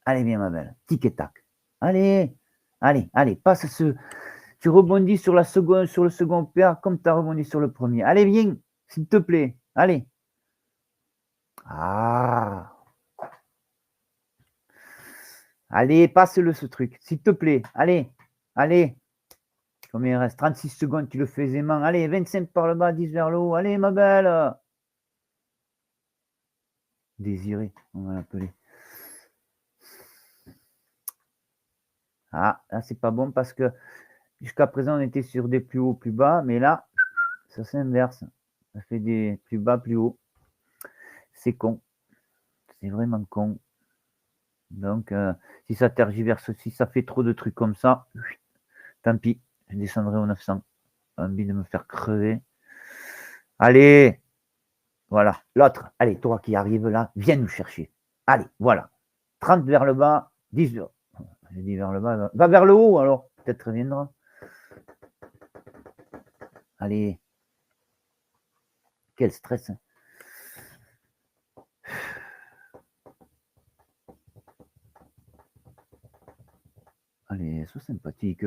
[SPEAKER 1] Allez, viens, ma belle. Tic-tac. Allez, allez, allez, passe ce. Tu rebondis sur le second paire comme tu as rebondi sur le premier. Allez, viens, s'il te plaît. Allez. Ah. Allez, passe-le ce truc, s'il te plaît. Allez, allez. Combien il reste? 36 secondes, tu le fais aisément. Allez, 25 par le bas, 10 vers le haut. Allez, ma belle. Désiré, on va l'appeler. Ah, là, c'est pas bon parce que jusqu'à présent, on était sur des plus hauts, plus bas. Mais là, ça s'inverse. Ça fait des plus bas, plus haut. C'est con. C'est vraiment con. Donc, si ça tergiverse, si ça fait trop de trucs comme ça, tant pis. Je descendrai au 900. Envie de me faire crever. Allez, voilà. L'autre, allez, toi qui arrives là, viens nous chercher. Allez, voilà. 30 vers le bas, 10 vers. J'ai dit vers le bas. Va vers le haut alors. Peut-être reviendra. Allez. Quel stress. Hein. Allez, sois sympathique.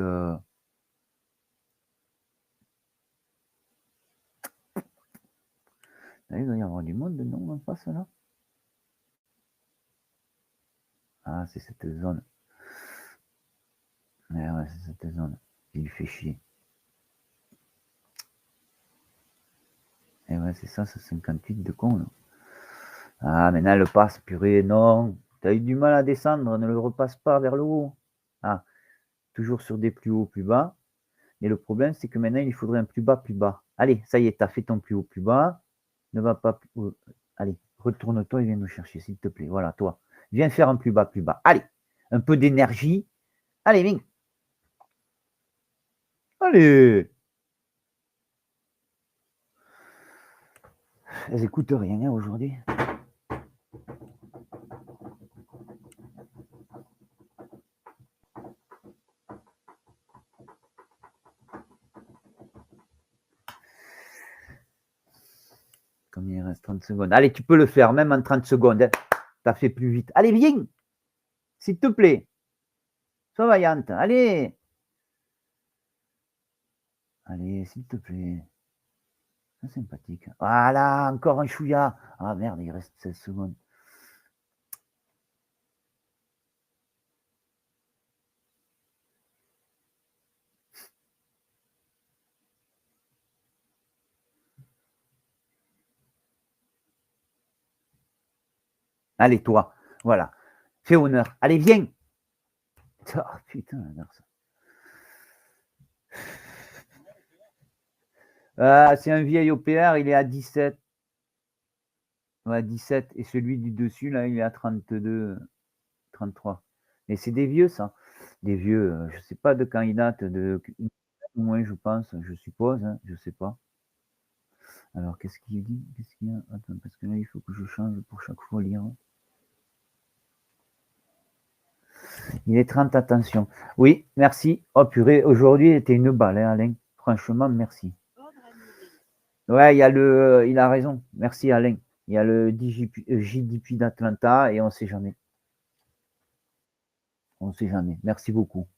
[SPEAKER 1] Il doit y avoir du monde, non, en face là. Ah, c'est cette zone. Ouais, c'est cette zone. Il lui fait chier. Et ouais, c'est ça, c'est 58 de con. Là. Ah, maintenant, elle passe, purée, non. Tu as eu du mal à descendre, ne le repasse pas vers le haut. Ah, toujours sur des plus hauts, plus bas. Mais le problème, c'est que maintenant, il faudrait un plus bas, plus bas. Allez, ça y est, tu as fait ton plus haut, plus bas. Ne va pas plus haut. Allez, retourne-toi et viens nous chercher, s'il te plaît. Voilà, toi. Viens faire un plus bas, plus bas. Allez, un peu d'énergie. Allez, viens. Allez. Elles n'écoutent rien hein, aujourd'hui. Combien il reste? 30 secondes. Allez, tu peux le faire, même en 30 secondes. Hein. Tu as fait plus vite. Allez, viens. S'il te plaît. Sois vaillante. Allez. Allez, s'il te plaît. C'est sympathique. Voilà, encore un chouïa. Ah merde, il reste 16 secondes. Allez, toi. Voilà. Fais honneur. Allez, viens. Oh, putain, non, ça. C'est un vieil OPR, il est à 17. Ouais, 17. Et celui du dessus, là, il est à 32, 33. Et c'est des vieux, ça. Des vieux, je sais pas de quand il date, au moins, je pense, je suppose, hein, je sais pas. Alors, qu'est-ce qu'il dit? Qu'est-ce qu'il y a? Attends, parce que là, il faut que je change pour chaque fois lire. Il est 30, attention. Oui, merci. Oh purée, aujourd'hui, était une balle, hein, Alain. Franchement, merci.
[SPEAKER 2] Ordre annulé.
[SPEAKER 1] Ouais, il a raison. Merci, Alain. Il y a le JDP d'Atlanta et on ne sait jamais. On ne sait jamais. Merci beaucoup.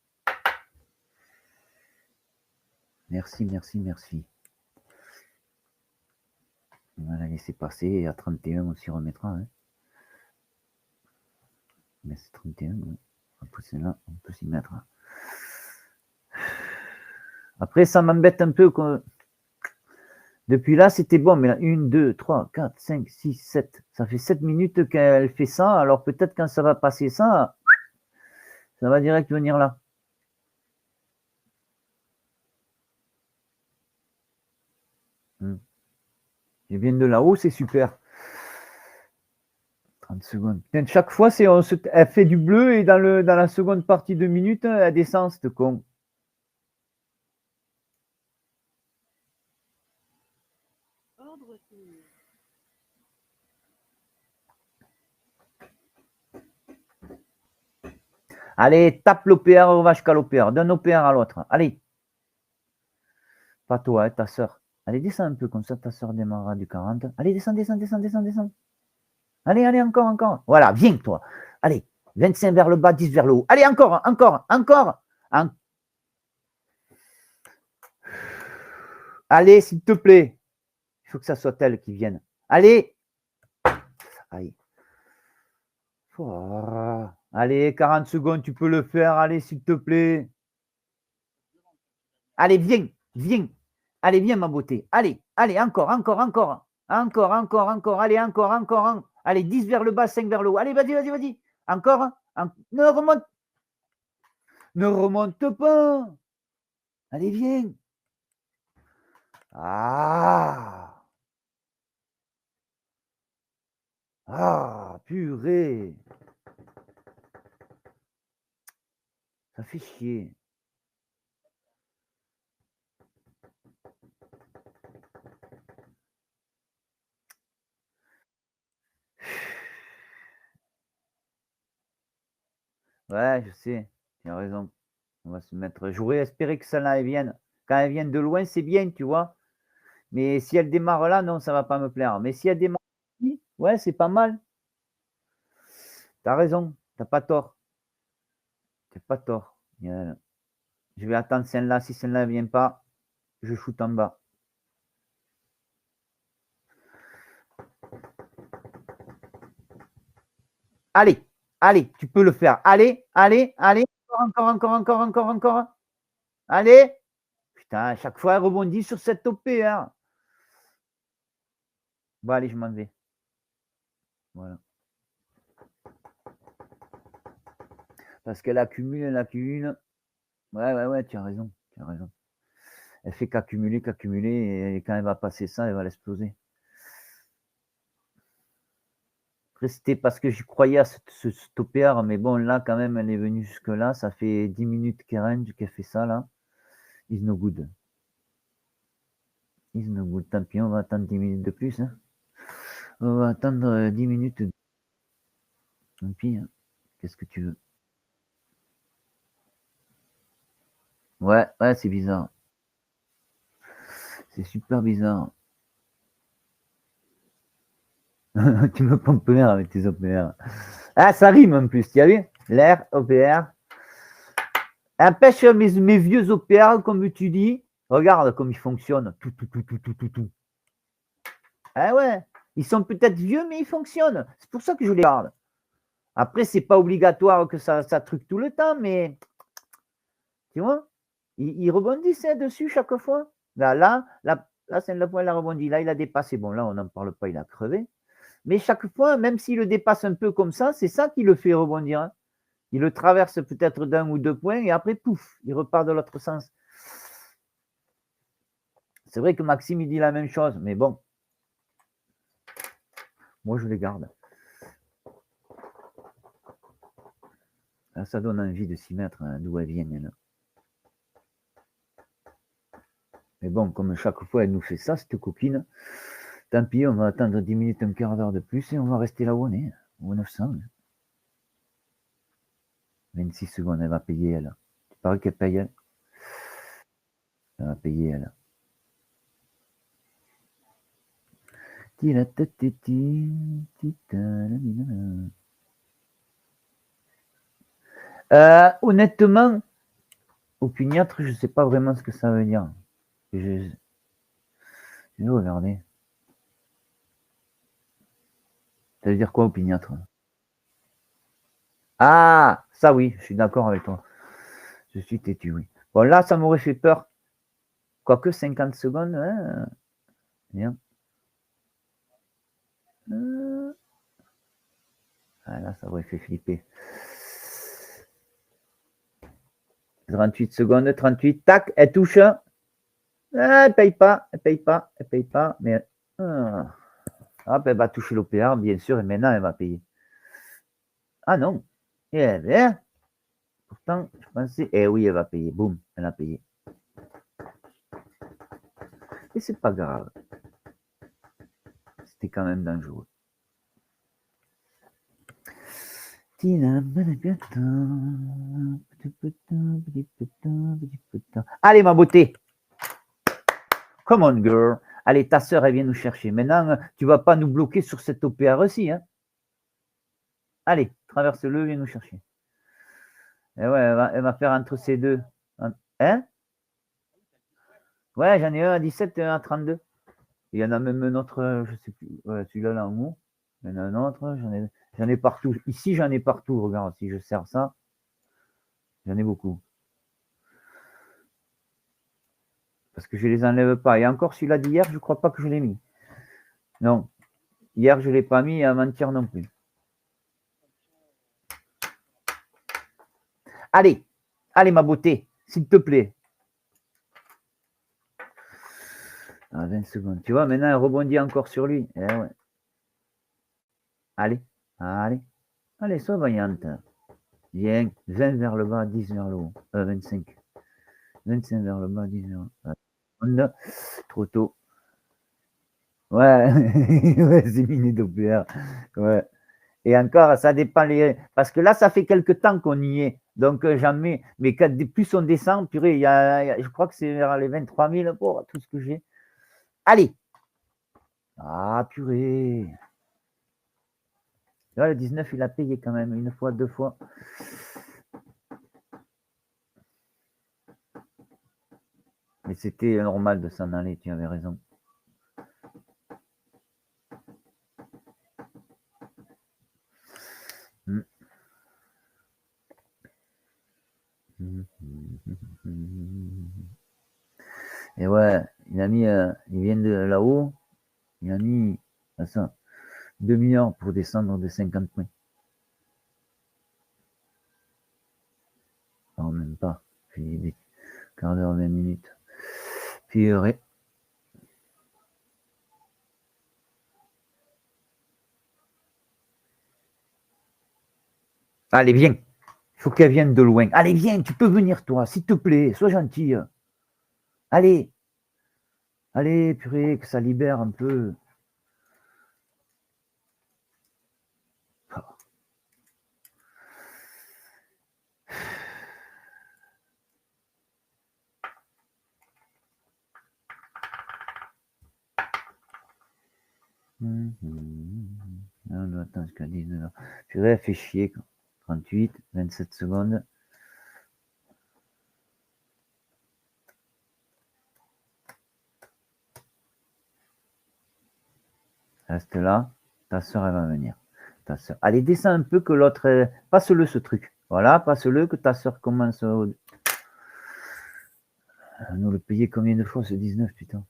[SPEAKER 1] Merci, merci, merci. On va la laisser passer et à 31, on s'y remettra. Hein. Mais c'est 31, ouais. Après, c'est là, on peut s'y mettre. Hein. Après, ça m'embête un peu. Depuis là, c'était bon, mais là, 1, 2, 3, 4, 5, 6, 7. Ça fait 7 minutes qu'elle fait ça. Alors peut-être quand ça va passer ça va direct venir là. Je viens de là-haut, c'est super. 30 secondes. Chaque fois, elle fait du bleu et dans la seconde partie de minute, elle descend, cette con.
[SPEAKER 2] Ordre signé.
[SPEAKER 1] Allez, tape l'OPR, on va jusqu'à l'OPR. D'un OPR à l'autre. Allez. Pas toi, hein, ta soeur. Allez, descends un peu comme ça, ta soeur démarrera du 40. Allez, descends, descends, descends, descends, descends. Allez, allez, encore, encore. Voilà, viens, toi. Allez, 25 vers le bas, 10 vers le haut. Allez, encore, encore, encore. Allez, s'il te plaît. Il faut que ça soit elle qui vienne. Allez. Allez. Oh. Allez, 40 secondes, tu peux le faire. Allez, s'il te plaît. Allez, viens, viens. Allez, viens, ma beauté. Allez, allez, encore, encore, encore. Encore, encore, encore. Allez, encore, encore. Allez, 10 vers le bas, 5 vers le haut. Allez, vas-y, vas-y, vas-y. Encore. Ne remonte. Ne remonte pas. Allez, viens. Ah. Ah, purée. Ça fait chier. Ouais, je sais. Tu as raison. On va se mettre. J'aurais espéré que celle-là vienne. Quand elle vient de loin, c'est bien, tu vois. Mais si elle démarre là, non, ça va pas me plaire. Mais si elle démarre ici, ouais, c'est pas mal. T'as raison. T'as pas tort. T'as pas tort. Je vais attendre celle-là. Si celle-là ne vient pas, je shoot en bas. Allez, allez, tu peux le faire. Allez, allez, allez. Encore, encore, encore, encore, encore. Allez. Putain, à chaque fois, elle rebondit sur cette OP. Hein. Bon, allez, je m'en vais. Voilà. Parce qu'elle accumule, elle accumule. Ouais, ouais, ouais, tu as raison. Tu as raison. Elle fait qu'accumuler, qu'accumuler. Et quand elle va passer ça, elle va l'exploser. Après, c'était parce que j'y croyais à ce OPR. Mais bon, là, quand même, elle est venue jusque-là. Ça fait 10 minutes qu'elle fait ça, là. Is no good. Is no good. Tant pis, on va attendre 10 minutes de plus. Hein. On va attendre 10 minutes. Tant pis. Hein. Qu'est-ce que tu veux? Ouais, ouais, c'est bizarre. C'est super bizarre. Tu me pompes l'air avec tes OPR. Ah, ça rime en plus, tu as vu? L'air, OPR. Empêche mes vieux OPR, comme tu dis. Regarde comme ils fonctionnent. Tout, tout, tout, tout, tout, tout, tout. Ah ouais, ils sont peut-être vieux, mais ils fonctionnent. C'est pour ça que je les garde. Après, c'est pas obligatoire que ça truque tout le temps, mais tu vois, il rebondissait dessus chaque fois. Là, c'est la fois il a rebondi. Là, il a dépassé. Bon, là, on n'en parle pas, il a crevé. Mais chaque fois, même s'il le dépasse un peu comme ça, c'est ça qui le fait rebondir. Hein. Il le traverse peut-être d'un ou 2 points et après, pouf, il repart de l'autre sens. C'est vrai que Maxime, il dit la même chose, mais bon. Moi, je les garde. Là, ça donne envie de s'y mettre, hein, d'où elles viennent. Là. Mais bon, comme chaque fois, elle nous fait ça, cette copine, tant pis, on va attendre 10 minutes, un quart d'heure de plus et on va rester là où on est, au 900. 26 secondes, elle va payer, elle. Tu parais qu'elle paye, elle. Elle va payer, elle. Honnêtement, opiniâtre, je ne sais pas vraiment ce que ça veut dire. Je vais regarder. Ça veut dire quoi, opiniâtre? Ah, ça oui, je suis d'accord avec toi. Je suis têtu, oui. Bon, là, ça m'aurait fait peur. Quoique 50 secondes, hein. Bien. Ah, là, ça aurait fait flipper. 38 secondes, 38, tac, elle touche. Ah, elle paye pas, elle paye pas, elle paye pas, mais hop, elle va toucher l'OPR, bien sûr, et maintenant elle va payer. Ah non, et elle est, pourtant, je pensais, eh oui, elle va payer, boum, elle a payé. Et c'est pas grave, c'était quand même dangereux. Allez, ma beauté. Come on, girl. Allez, ta sœur, elle vient nous chercher. Maintenant, tu vas pas nous bloquer sur cette OPR-ci. Hein. Allez, traverse-le, viens nous chercher. Et ouais, elle va faire entre ces deux. Hein? Ouais, j'en ai un à 17 et un à 32. Il y en a même un autre, je sais plus. Ouais, celui-là, là en haut. Il y en a un autre, j'en ai partout. Ici, j'en ai partout. Regarde, si je sers ça, j'en ai beaucoup. Parce que je les enlève pas. Et encore celui-là d'hier, je crois pas que je l'ai mis. Non. Hier, je l'ai pas mis et avant-hier non plus. Allez, allez ma beauté, s'il te plaît. Ah, 20 secondes. Tu vois, maintenant, elle rebondit encore sur lui. Eh ouais. Allez, allez. Allez, sois vaillante. Viens, 20 vers le bas, 10 vers le haut. 25. 25 vers le bas, 10 vers le haut. Trop tôt. Ouais, ouais c'est mini d'OPR. Ouais. Et encore, ça dépend les. Parce que là, ça fait quelques temps qu'on y est. Donc, j'en mets. Mais plus on descend, purée, je crois que c'est vers les 23 000 pour tout ce que j'ai. Allez. Ah, purée. Là, le 19, il a payé quand même, une fois, 2 fois. Mais c'était normal de s'en aller, tu avais raison. Et ouais, il a mis, il vient de là-haut, il a mis, ça, 2 millions pour descendre de 50 points. Non, même pas. Puis des quart d'heure, 20 minutes. Puis allez, viens. Il faut qu'elle vienne de loin. Allez, viens, tu peux venir, toi, s'il te plaît, sois gentil. Allez. Allez, purée, que ça libère un peu. Non, attends, jusqu'à 19h. Purée, elle fait chier. 38, 27 secondes. Reste là. Ta soeur, elle va venir. Ta soeur. Allez, descends un peu que l'autre. Passe-le ce truc. Voilà, passe-le que ta soeur commence. Nous le payer combien de fois ce 19, putain.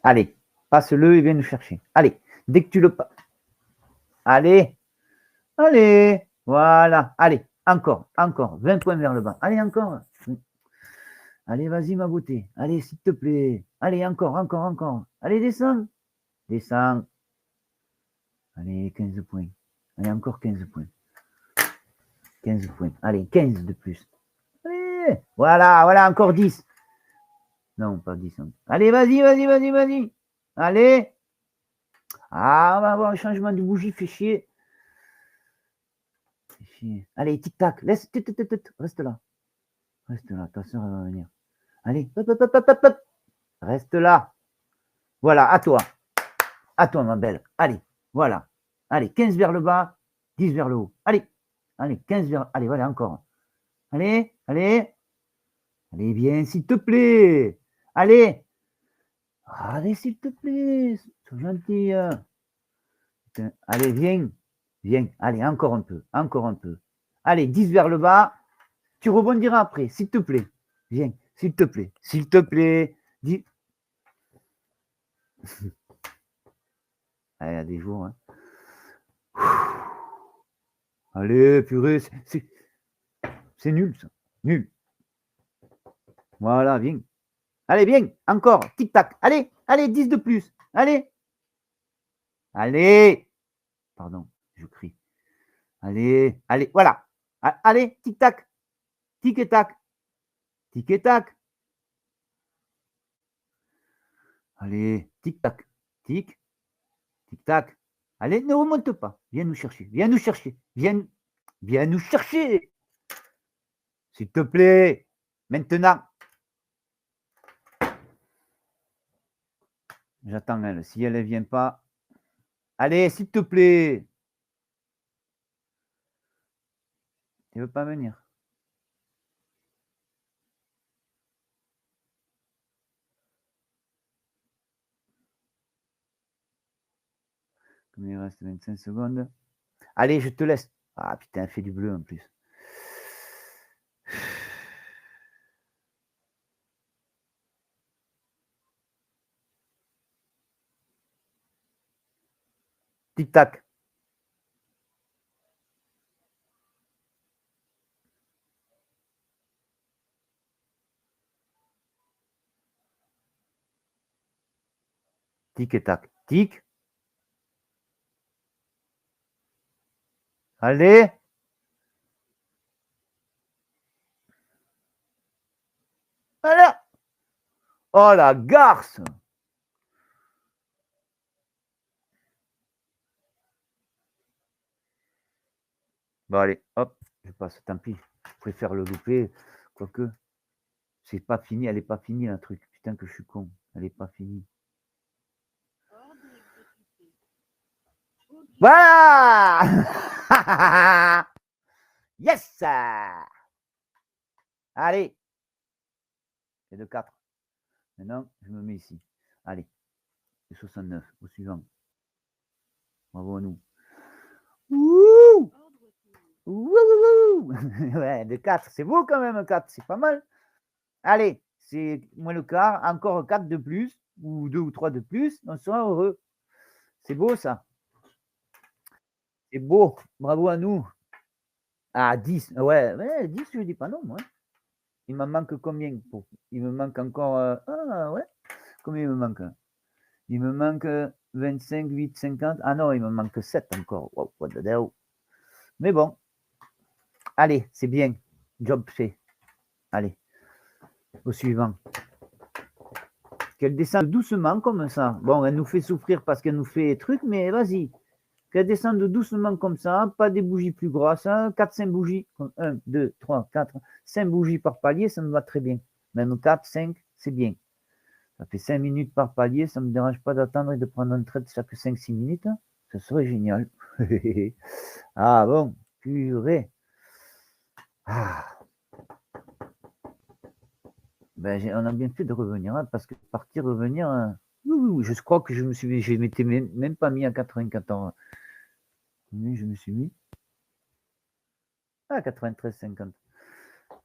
[SPEAKER 1] Allez, passe-le et viens nous chercher. Allez, dès que tu le passes. Allez, allez, voilà. Allez, encore, 20 points vers le bas. Allez, encore. Allez, vas-y, ma beauté. Allez, s'il te plaît. Allez, encore. Allez, descends. Descends. Allez, 15 points. Allez, encore 15 points. 15 points. Allez, 15 de plus. Allez, voilà, encore 10. Non, pas 10. Allez, vas-y. Allez. Ah, on va avoir un changement de bougie, fait chier. Allez, tic-tac, laisse, reste là. Ta soeur va venir. Allez, hop. Reste là. Voilà, à toi, ma belle. Allez, voilà. Allez, 15 vers le bas, 10 vers le haut. Allez, 15 vers... Allez, voilà, encore. Allez, viens, s'il te plaît. Allez, s'il te plaît. Sois gentil. Allez, viens. Allez, encore un peu. Allez, 10 vers le bas. Tu rebondiras après, s'il te plaît. Viens, s'il te plaît. Dis... Il y a des jours. Hein. Allez, purée, c'est nul, ça. Nul. Voilà, viens. Allez, viens, encore, tic-tac. Allez, 10 de plus. Allez. Pardon, je crie. Allez, voilà. Allez, tic-tac. Tic et tac. Allez, tic-tac. Tic-tac. Allez, ne remonte pas. Viens nous chercher. Viens nous chercher. S'il te plaît. Maintenant. J'attends elle. Si elle ne vient pas. Allez, s'il te plaît. Tu ne veux pas venir? Comme il reste 25 secondes. Allez, je te laisse. Ah putain, elle fait du bleu en plus. Tic-tac. Tic et tac. Tic. Allez. Voilà. Oh la garce. Bon allez, hop, je passe, tant pis. Je préfère le louper, quoique. C'est pas fini, elle est pas finie un truc. Putain que je suis con, elle est pas finie. Voilà. Yes. Allez. C'est de 4. Maintenant, je me mets ici. Allez. C'est 69. Au suivant. Bravo à nous. Ouh. Ouh. Ouais, de 4. C'est beau quand même, 4. C'est pas mal. Allez. C'est moins le quart. Encore 4 de plus. Ou 2 ou 3 de plus. On sera heureux. C'est beau ça. C'est beau. Bravo à nous. Ah, 10. Ouais, 10, je dis pas non, moi. Il m'en manque combien? Il me manque encore. Ah, ouais. Combien il me manque? Il me manque 25, 8, 50. Ah non, il me manque 7 encore. Wow, what the hell. Mais bon. Allez, c'est bien. Job fait. Allez. Au suivant. Qu'elle descende doucement comme ça. Bon, elle nous fait souffrir parce qu'elle nous fait truc, mais vas-y. Qu'elle descende doucement comme ça, pas des bougies plus grosses, 4-5 bougies, 1, 2, 3, 4, 5 bougies par palier, ça me va très bien. Même 4, 5, c'est bien. Ça fait 5 minutes par palier, ça ne me dérange pas d'attendre et de prendre un trade chaque 5-6 minutes. Ça serait génial. Ah bon, purée. Ah. Ben, on a bien fait de revenir, parce que partir, revenir, oui, je crois que je m'étais même pas mis à 94. Mais je me suis mis à 93,50.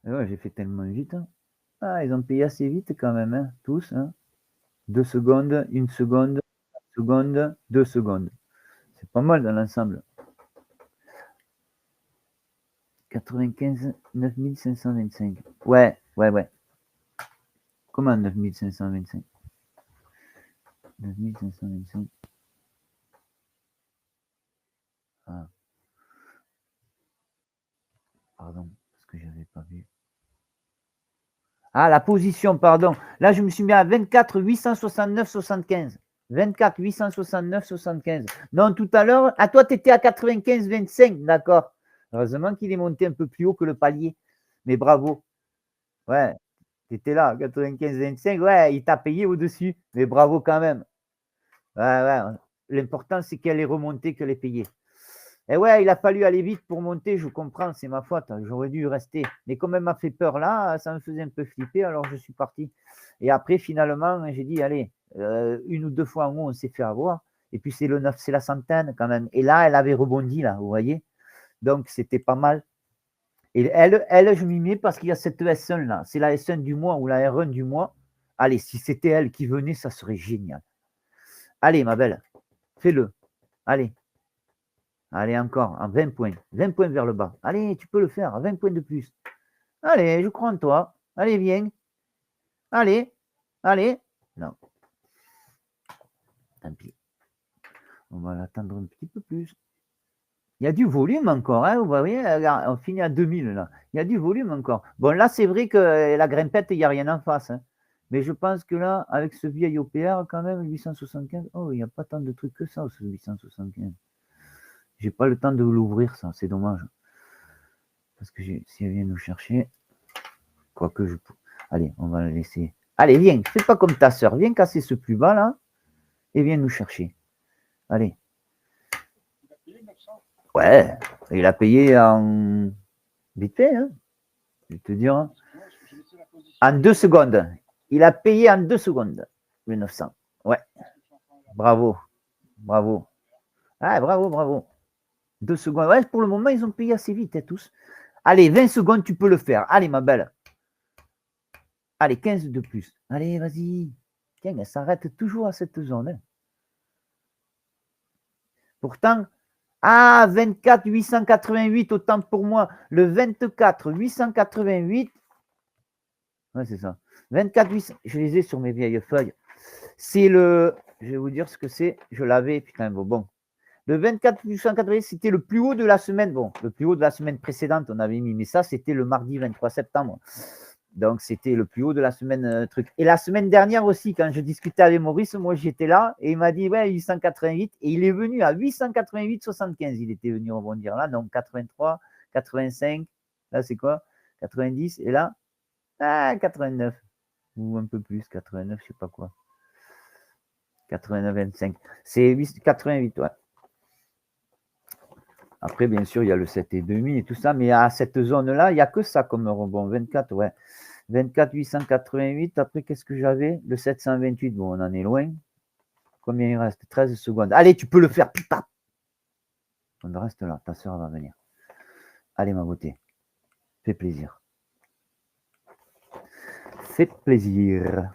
[SPEAKER 1] Ouais, j'ai fait tellement vite. Ah, ils ont payé assez vite quand même, tous. 2 secondes, 1 seconde, 1 seconde, 2 secondes. C'est pas mal dans l'ensemble. 95, 9525. Ouais. Comment 9525? 9525. Ah. Pardon, parce que je n'avais pas vu. Ah, la position, pardon. Là, je me suis mis à 24 869 75. 24 869 75. Non, tout à l'heure, toi, tu étais à 95 25, d'accord. Heureusement qu'il est monté un peu plus haut que le palier. Mais bravo. Ouais, tu étais là, 95 25. Ouais, il t'a payé au-dessus. Mais bravo quand même. Ouais. L'important, c'est qu'elle est remontée, qu'elle est payée. Et ouais, il a fallu aller vite pour monter, je comprends, c'est ma faute, j'aurais dû rester. Mais comme elle m'a fait peur là, ça me faisait un peu flipper, alors je suis parti. Et après, finalement, j'ai dit, allez, 1 ou 2 fois en haut, on s'est fait avoir. Et puis c'est le 9, c'est la centaine quand même. Et là, elle avait rebondi, là, vous voyez. Donc, c'était pas mal. Et elle, je m'y mets parce qu'il y a cette S1 là. C'est la S1 du mois ou la R1 du mois. Allez, si c'était elle qui venait, ça serait génial. Allez, ma belle, fais-le. Allez. Allez, encore, à 20 points. 20 points vers le bas. Allez, tu peux le faire, 20 points de plus. Allez, je crois en toi. Allez, viens. Allez. Non. Tant pis. On va l'attendre un petit peu plus. Il y a du volume encore, hein, vous voyez, on finit à 2000 là. Il y a du volume encore. Bon, là, c'est vrai que la grimpette, il n'y a rien en face. Hein. Mais je pense que là, avec ce vieil OPR, quand même, 875, oh, il n'y a pas tant de trucs que ça, ce 875. J'ai pas le temps de l'ouvrir, ça, c'est dommage. Parce que si elle vient nous chercher, quoique je peux. Allez, on va la laisser. Allez, viens, fais pas comme ta soeur. Viens casser ce plus bas là et viens nous chercher. Allez. Ouais, il a payé en vite fait, hein. Je vais te dire. En 2 secondes. Il a payé en 2 secondes. Le 900. Ouais. Bravo. Ah, bravo. 2 secondes. Ouais, pour le moment, ils ont payé assez vite, hein, tous. Allez, 20 secondes, tu peux le faire. Allez, ma belle. Allez, 15 de plus. Allez, vas-y. Tiens, elle s'arrête toujours à cette zone. Hein. Pourtant, 24 888, autant pour moi. Le 24 888. Ouais, c'est ça. 24 800. Je les ai sur mes vieilles feuilles. C'est le. Je vais vous dire ce que c'est. Je l'avais. Putain, bon. Le 24 888, c'était le plus haut de la semaine. Bon, le plus haut de la semaine précédente, on avait mis. Mais ça, c'était le mardi 23 septembre. Donc, c'était le plus haut de la semaine truc. Et la semaine dernière aussi, quand je discutais avec Maurice, moi, j'étais là et il m'a dit, ouais, 888. Et il est venu à 888,75. Il était venu rebondir là. Donc, 83, 85. Là, c'est quoi 90. Et là, 89. Ou un peu plus, 89, je sais pas quoi. 89, 25. C'est 88, ouais. Après, bien sûr, il y a le 7,5 et tout ça. Mais à cette zone-là, il n'y a que ça comme rebond. 24, ouais. 24 888. Après, qu'est-ce que j'avais? Le 728. Bon, on en est loin. Combien il reste? 13 secondes. Allez, tu peux le faire. Pipap. On reste là. Ta soeur va venir. Allez, ma beauté. Fais plaisir. Fais plaisir.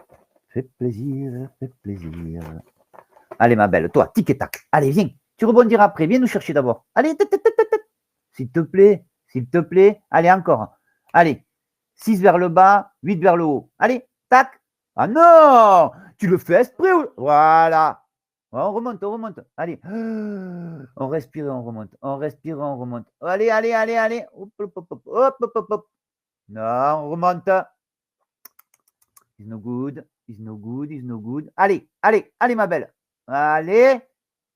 [SPEAKER 1] Allez, ma belle. Toi, tic et tac. Allez, viens. Tu rebondiras après. Viens nous chercher d'abord. Allez. S'il te plaît. Allez, encore. Allez. 6 vers le bas, 8 vers le haut. Allez, tac. Ah non, tu le fais exprès. Voilà. On remonte. Allez. On respire et on remonte. Allez. Hop. Non, on remonte. It's no good. Allez, ma belle. Allez.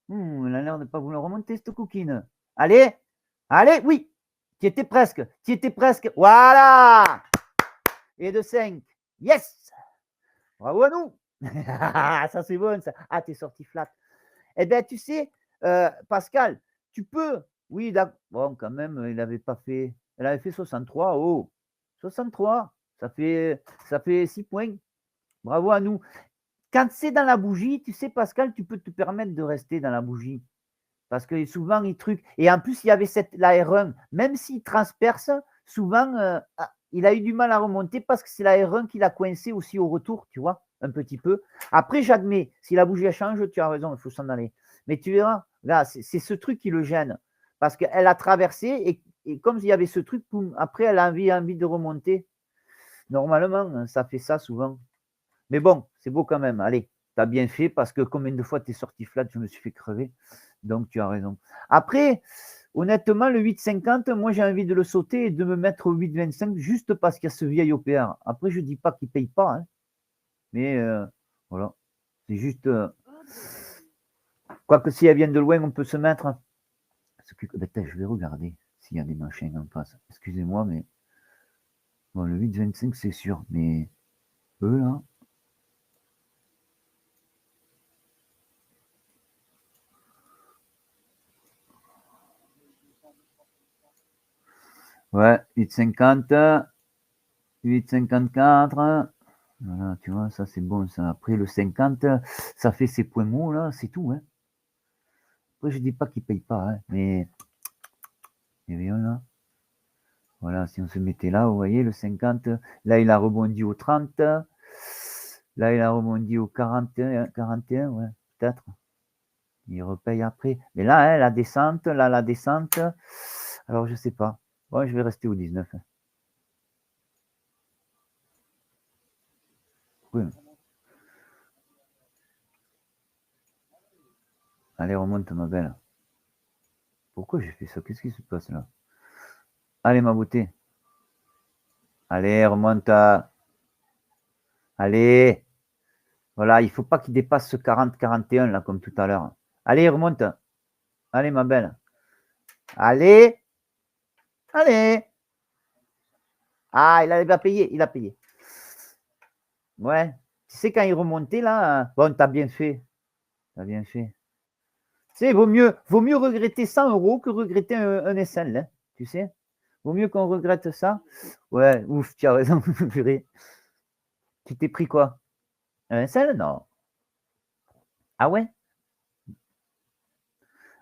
[SPEAKER 1] Elle a l'air de ne pas vouloir remonter, cette coquine. Allez, oui. Tu étais presque. Voilà. Et de 5. Yes. Bravo à nous. Ça, c'est bon, ça. Ah, t'es sorti flat. Eh bien, tu sais, Pascal, tu peux. Oui, bon, quand même, elle avait fait 63. Oh, 63. Ça fait 6 points. Bravo à nous. Quand c'est dans la bougie, tu sais, Pascal, tu peux te permettre de rester dans la bougie. Parce que souvent, il truc. Et en plus, il y avait la R1. Même s'il transperce, souvent, il a eu du mal à remonter parce que c'est la R1 qui l'a coincé aussi au retour, tu vois. un petit peu. Après, j'admets, si la bougie elle change, tu as raison, il faut s'en aller. Mais tu verras, là, c'est ce truc qui le gêne. Parce qu'elle a traversé et comme il y avait ce truc, boum, après, elle a envie de remonter. Normalement, ça fait ça souvent. Mais bon, c'est beau quand même. Allez, tu as bien fait parce que combien de fois tu es sorti flat, je me suis fait crever. Donc, tu as raison. Après, honnêtement, le 8,50, moi, j'ai envie de le sauter et de me mettre au 8,25 juste parce qu'il y a ce vieil OPR. Après, je ne dis pas qu'il ne paye pas. Hein, mais voilà. C'est juste. Quoique si elle vient de loin, on peut se mettre. Je vais regarder s'il y a des machins en face. Excusez-moi, mais. Bon, le 8,25, c'est sûr. Mais eux, là. Ouais, 8,50, 8,54. Voilà, tu vois, ça c'est bon. Ça. Après le 50, ça fait ses points mots, là, c'est tout. Hein. Après, je dis pas qu'il paye pas, hein, mais. Et bien là. Voilà, si on se mettait là, vous voyez, le 50, là il a rebondi au 30, là il a rebondi au 41, ouais, peut-être. Il repaye après. Mais là, hein, la descente, la descente, alors je sais pas. Bon, je vais rester au 19. Hein. Oui. Allez, remonte ma belle. Pourquoi j'ai fait ça? Qu'est-ce qui se passe là? Allez, ma beauté. Allez, remonte. Allez. Voilà, il ne faut pas qu'il dépasse ce 40-41 là, comme tout à l'heure. Allez, remonte. Allez, ma belle. Allez. Allez. Ah, il a payé, il a payé. Ouais. Tu sais, quand il remontait là, bon, t'as bien fait. T'as bien fait. Tu sais, vaut mieux regretter 100 € que regretter un SL, hein, tu sais. Vaut mieux qu'on regrette ça. Ouais, ouf, tu as raison, purée. Tu t'es pris quoi? Un SL? Non. Ah ouais?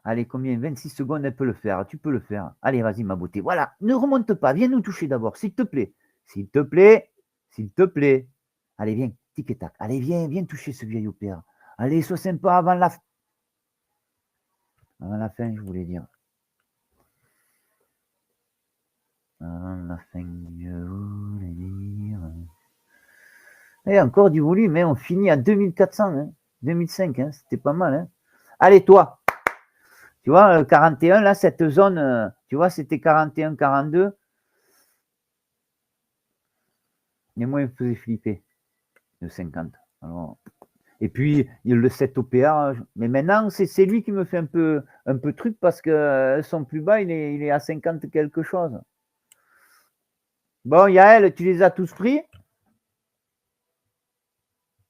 [SPEAKER 1] Allez, combien? 26 secondes, elle peut le faire. Tu peux le faire. Allez, vas-y, ma beauté. Voilà. Ne remonte pas. Viens nous toucher d'abord, s'il te plaît. S'il te plaît. S'il te plaît. Allez, viens. Tic et tac. Allez, viens toucher ce vieil opéra. Allez, sois sympa avant la fin, je voulais dire. Avant la fin, je voulais dire. Et encore du volume, hein. On finit à 2400, hein. 2005, hein. C'était pas mal. Hein. Allez, toi. Tu vois, 41, là, cette zone, tu vois, c'était 41, 42. Mais moi, il me faisait flipper, le 50. Alors, et puis, il y a le 7 OPA. Mais maintenant, c'est lui qui me fait un peu truc parce que son plus bas, il est à 50 quelque chose. Bon, Yael, tu les as tous pris?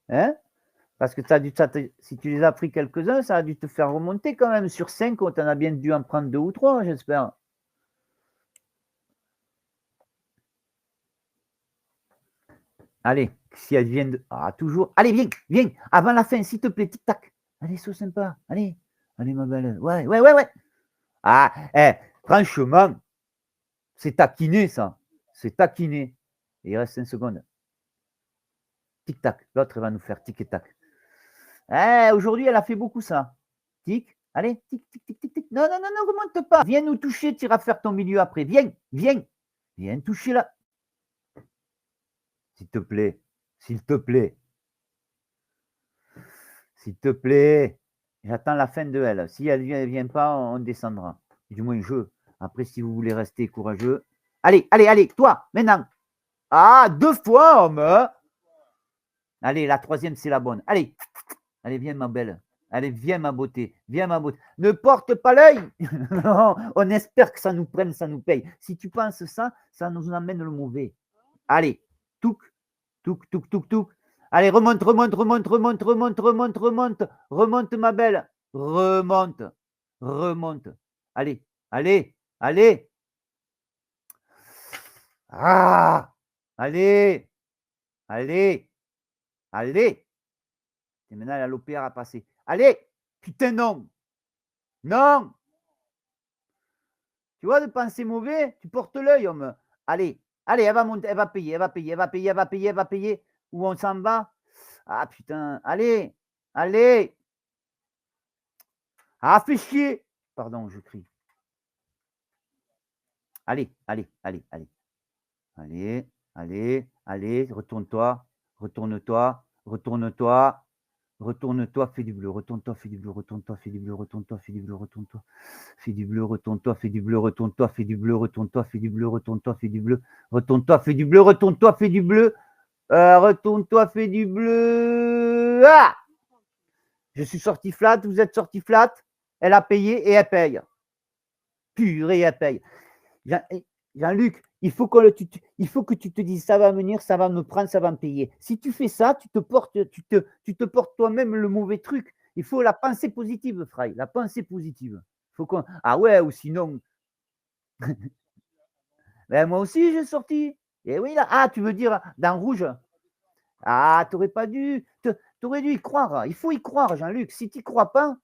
[SPEAKER 1] Hein? Parce que si tu les as pris quelques-uns, ça a dû te faire remonter quand même. Sur 5, on t'en a bien dû en prendre 2 ou 3, j'espère. Allez, si elle vient de. Ah, toujours. Allez, viens, avant la fin, s'il te plaît, tic-tac. Allez, sois sympa. Allez, ma belle. Ouais. Ah, franchement, c'est taquiné, ça. C'est taquiné. Il reste 5 secondes. Tic-tac. L'autre, elle va nous faire tic-tac. Aujourd'hui, elle a fait beaucoup ça. Tic. Allez, tic. Non, remonte pas. Viens nous toucher, tu iras faire ton milieu après. Viens. Viens toucher là. S'il te plaît. S'il te plaît. J'attends la fin de elle. Si elle ne vient pas, on descendra. Du moins, je. Après, si vous voulez rester courageux. Allez, toi, maintenant. Ah, 2 fois, homme. Allez, la troisième, c'est la bonne. Allez, viens, ma belle. Allez, viens, ma beauté. Ne porte pas l'œil. On espère que ça nous prenne, ça nous paye. Si tu penses ça, ça nous amène le mauvais. Allez, touk. Allez, remonte. Remonte, ma belle. Remonte. Allez. Ah, allez. Et maintenant, elle a l'OPR à passer. Allez, putain, non. Tu vois, de penser mauvais, tu portes l'œil, homme. Allez, elle va monter, elle va payer. Où on s'en va? Ah putain, allez, allez. Ah, fais chier. Pardon, je crie. Allez, allez, allez, allez. Allez, allez, allez, retourne-toi, retourne-toi, retourne-toi, retourne-toi, fais du bleu, retourne-toi, fais du bleu, retourne-toi, fais du bleu, retourne-toi, fais du bleu, retourne-toi, fais du bleu, retourne-toi, fais du bleu, retourne-toi, fais du bleu, retourne-toi, fais du bleu, retourne-toi, fais du bleu, retourne-toi, fais du bleu, retourne-toi, fais du bleu, retourne-toi, fais du bleu. Ah! Je suis sorti flat, vous êtes sorti flat, elle a payé et elle paye. Purée, elle paye. Jean-Luc, il faut que tu te dises ça va venir, ça va me prendre, ça va me payer. Si tu fais ça, tu te portes toi-même le mauvais truc. Il faut la pensée positive, Fry, la pensée positive. Ah ouais, ou sinon, ben moi aussi j'ai sorti. Et oui, là, ah, tu veux dire dans rouge? Ah, t'aurais pas dû, t'aurais dû y croire. Il faut y croire, Jean-Luc. Si tu n'y crois pas,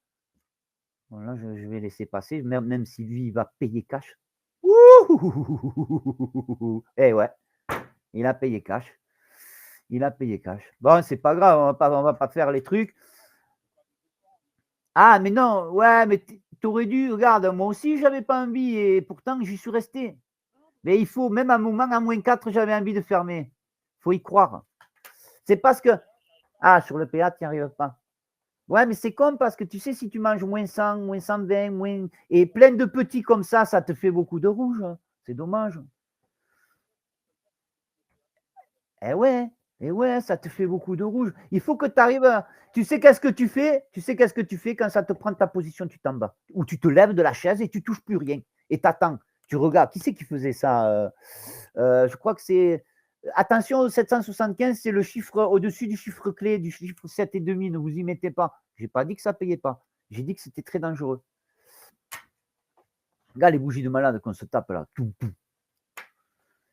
[SPEAKER 1] voilà, je vais laisser passer, même si lui, il va payer cash. Ouh. Eh ouais, il a payé cash. Il a payé cash. Bon, c'est pas grave, on va pas faire les trucs. Ah, mais non, ouais, mais t'aurais dû, regarde, moi aussi, j'avais pas envie et pourtant, j'y suis resté. Mais il faut, même à un moment, à -4, j'avais envie de fermer. Faut y croire. C'est parce que, ah, sur le PA, tu n'y arrives pas. Ouais, mais c'est comme parce que tu sais, si tu manges -100, -120, et plein de petits comme ça te fait beaucoup de rouge. C'est dommage. Eh ouais, ça te fait beaucoup de rouge. Il faut que tu arrives à... Tu sais qu'est-ce que tu fais? Tu sais qu'est-ce que tu fais quand ça te prend ta position, tu t'en bats. Ou tu te lèves de la chaise et tu touches plus rien. Et t'attends. Tu regardes. Qui c'est qui faisait ça? Je crois que c'est... Attention, 775, c'est le chiffre au-dessus du chiffre clé, du chiffre 7,5. Ne vous y mettez pas. J'ai pas dit que ça payait pas. J'ai dit que c'était très dangereux. Regarde les bougies de malade qu'on se tape là. Tout.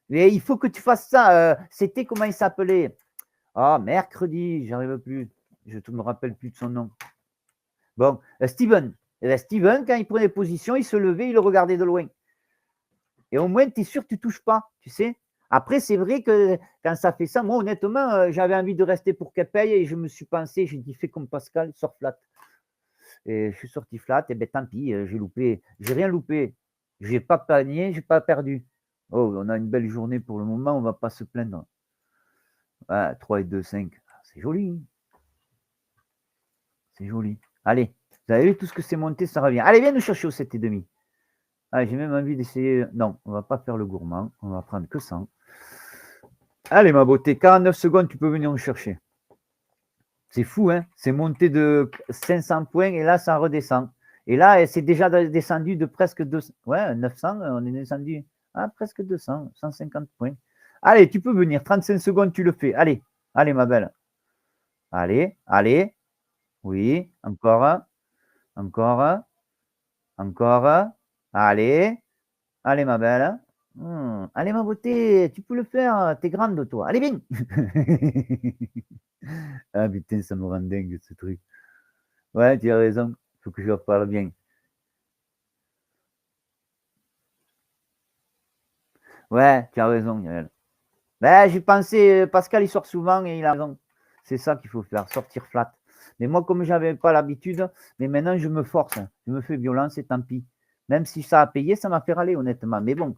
[SPEAKER 1] Mais il faut que tu fasses ça. C'était comment il s'appelait? Ah, mercredi, j'arrive plus. Je ne me rappelle plus de son nom. Bon, Steven. Steven, quand il prenait position, il se levait, il le regardait de loin. Et au moins, tu es sûr que tu ne touches pas, tu sais. Après, c'est vrai que quand ça fait ça, moi, honnêtement, j'avais envie de rester pour qu'elle paye et je me suis pensé, j'ai dit, fais comme Pascal, sors flat. Et je suis sorti flat, et bien tant pis, j'ai loupé. J'ai rien loupé. Je n'ai pas panié, je n'ai pas perdu. Oh, on a une belle journée pour le moment, on ne va pas se plaindre. Ah, 3 et 2, 5. C'est joli. C'est joli. Allez, vous avez vu tout ce que c'est monté, ça revient. Allez, viens nous chercher au 7,5. Allez, j'ai même envie d'essayer. Non, on va pas faire le gourmand. On va prendre que 100. Allez, ma beauté, 49 secondes, tu peux venir nous chercher. C'est fou, hein? C'est monté de 500 points et là, ça redescend. Et là, c'est déjà descendu de presque 200. Ouais, 900, on est descendu à presque 200, 150 points. Allez, tu peux venir. 35 secondes, tu le fais. Allez, allez, ma belle. Allez, allez. Oui, encore, encore, encore. Allez, allez, ma belle. Allez, ma beauté, tu peux le faire. T'es grande, toi. Allez, viens. Ah putain, ça me rend dingue ce truc. Ouais, tu as raison. Il faut que je leur parle bien. Ouais, tu as raison, Yael. Ben, j'ai pensé, Pascal, il sort souvent et il a raison. C'est ça qu'il faut faire, sortir flat. Mais moi, comme je n'avais pas l'habitude, mais maintenant, je me force. Je me fais violence et tant pis. Même si ça a payé, ça m'a fait râler, honnêtement. Mais bon,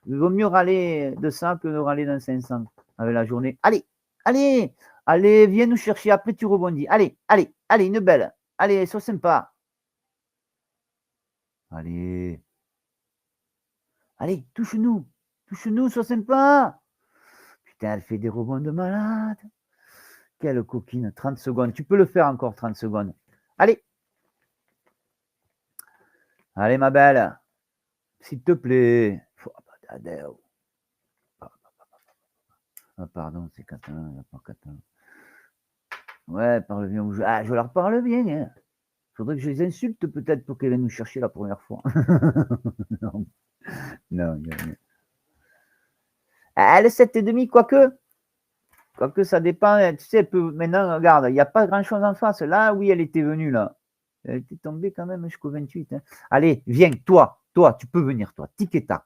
[SPEAKER 1] il vaut mieux râler de ça que de râler d'un 500 avec la journée. Allez, allez, allez, viens nous chercher. Après, tu rebondis. Allez, allez, allez, une belle. Allez, sois sympa. Allez. Allez, touche-nous. Touche-nous, sois sympa. Putain, elle fait des rebonds de malade. Quelle coquine. 30 secondes. Tu peux le faire encore, 30 secondes. Allez. Allez, ma belle. S'il te plaît. Ah, pardon, c'est Catin. Ouais, parle bien. Ah, je leur parle bien. Hein. Faudrait que je les insulte peut-être pour qu'elles viennent nous chercher la première fois. Non. Non. Elle est 7,5, quoique ça dépend. Tu sais, elle peut, maintenant, regarde, il n'y a pas grand-chose en face. Là, oui, elle était venue, là. Elle était tombée quand même jusqu'au 28. Hein. Allez, viens, toi, tu peux venir, toi. Tic et tac.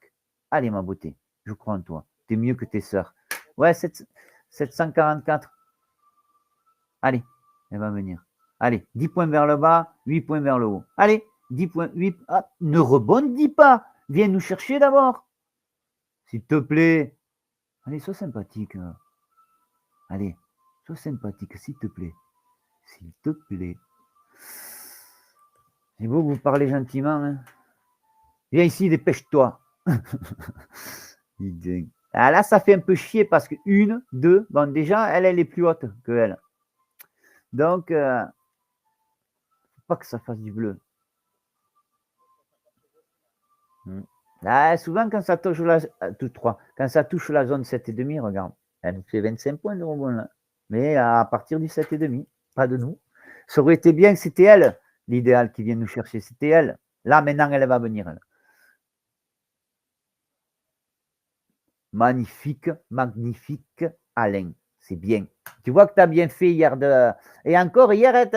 [SPEAKER 1] Allez, ma beauté, je crois en toi. Tu es mieux que tes sœurs. Ouais, 744. Allez, elle va venir. Allez, 10 points vers le bas, 8 points vers le haut. Allez, 10 points, 8. Ah, ne rebondis pas. Viens nous chercher d'abord. S'il te plaît. Allez, sois sympathique. Allez, sois sympathique, s'il te plaît. S'il te plaît. C'est beau que vous parlez gentiment. Hein. Viens ici, dépêche-toi. Ah, là, ça fait un peu chier parce que 1, 2, bon, déjà, elle est plus haute que elle. Donc, faut pas que ça fasse du bleu. Là, souvent, quand ça touche quand ça touche la zone 7,5, regarde, elle nous fait 25 points de rebond là. Mais à partir du 7,5, pas de nous. Ça aurait été bien que c'était elle, l'idéal qui vient nous chercher. C'était elle. Là, maintenant, elle va venir. Elle. Magnifique, magnifique, Alain. C'est bien. Tu vois que tu as bien fait hier. Et encore hier, et tu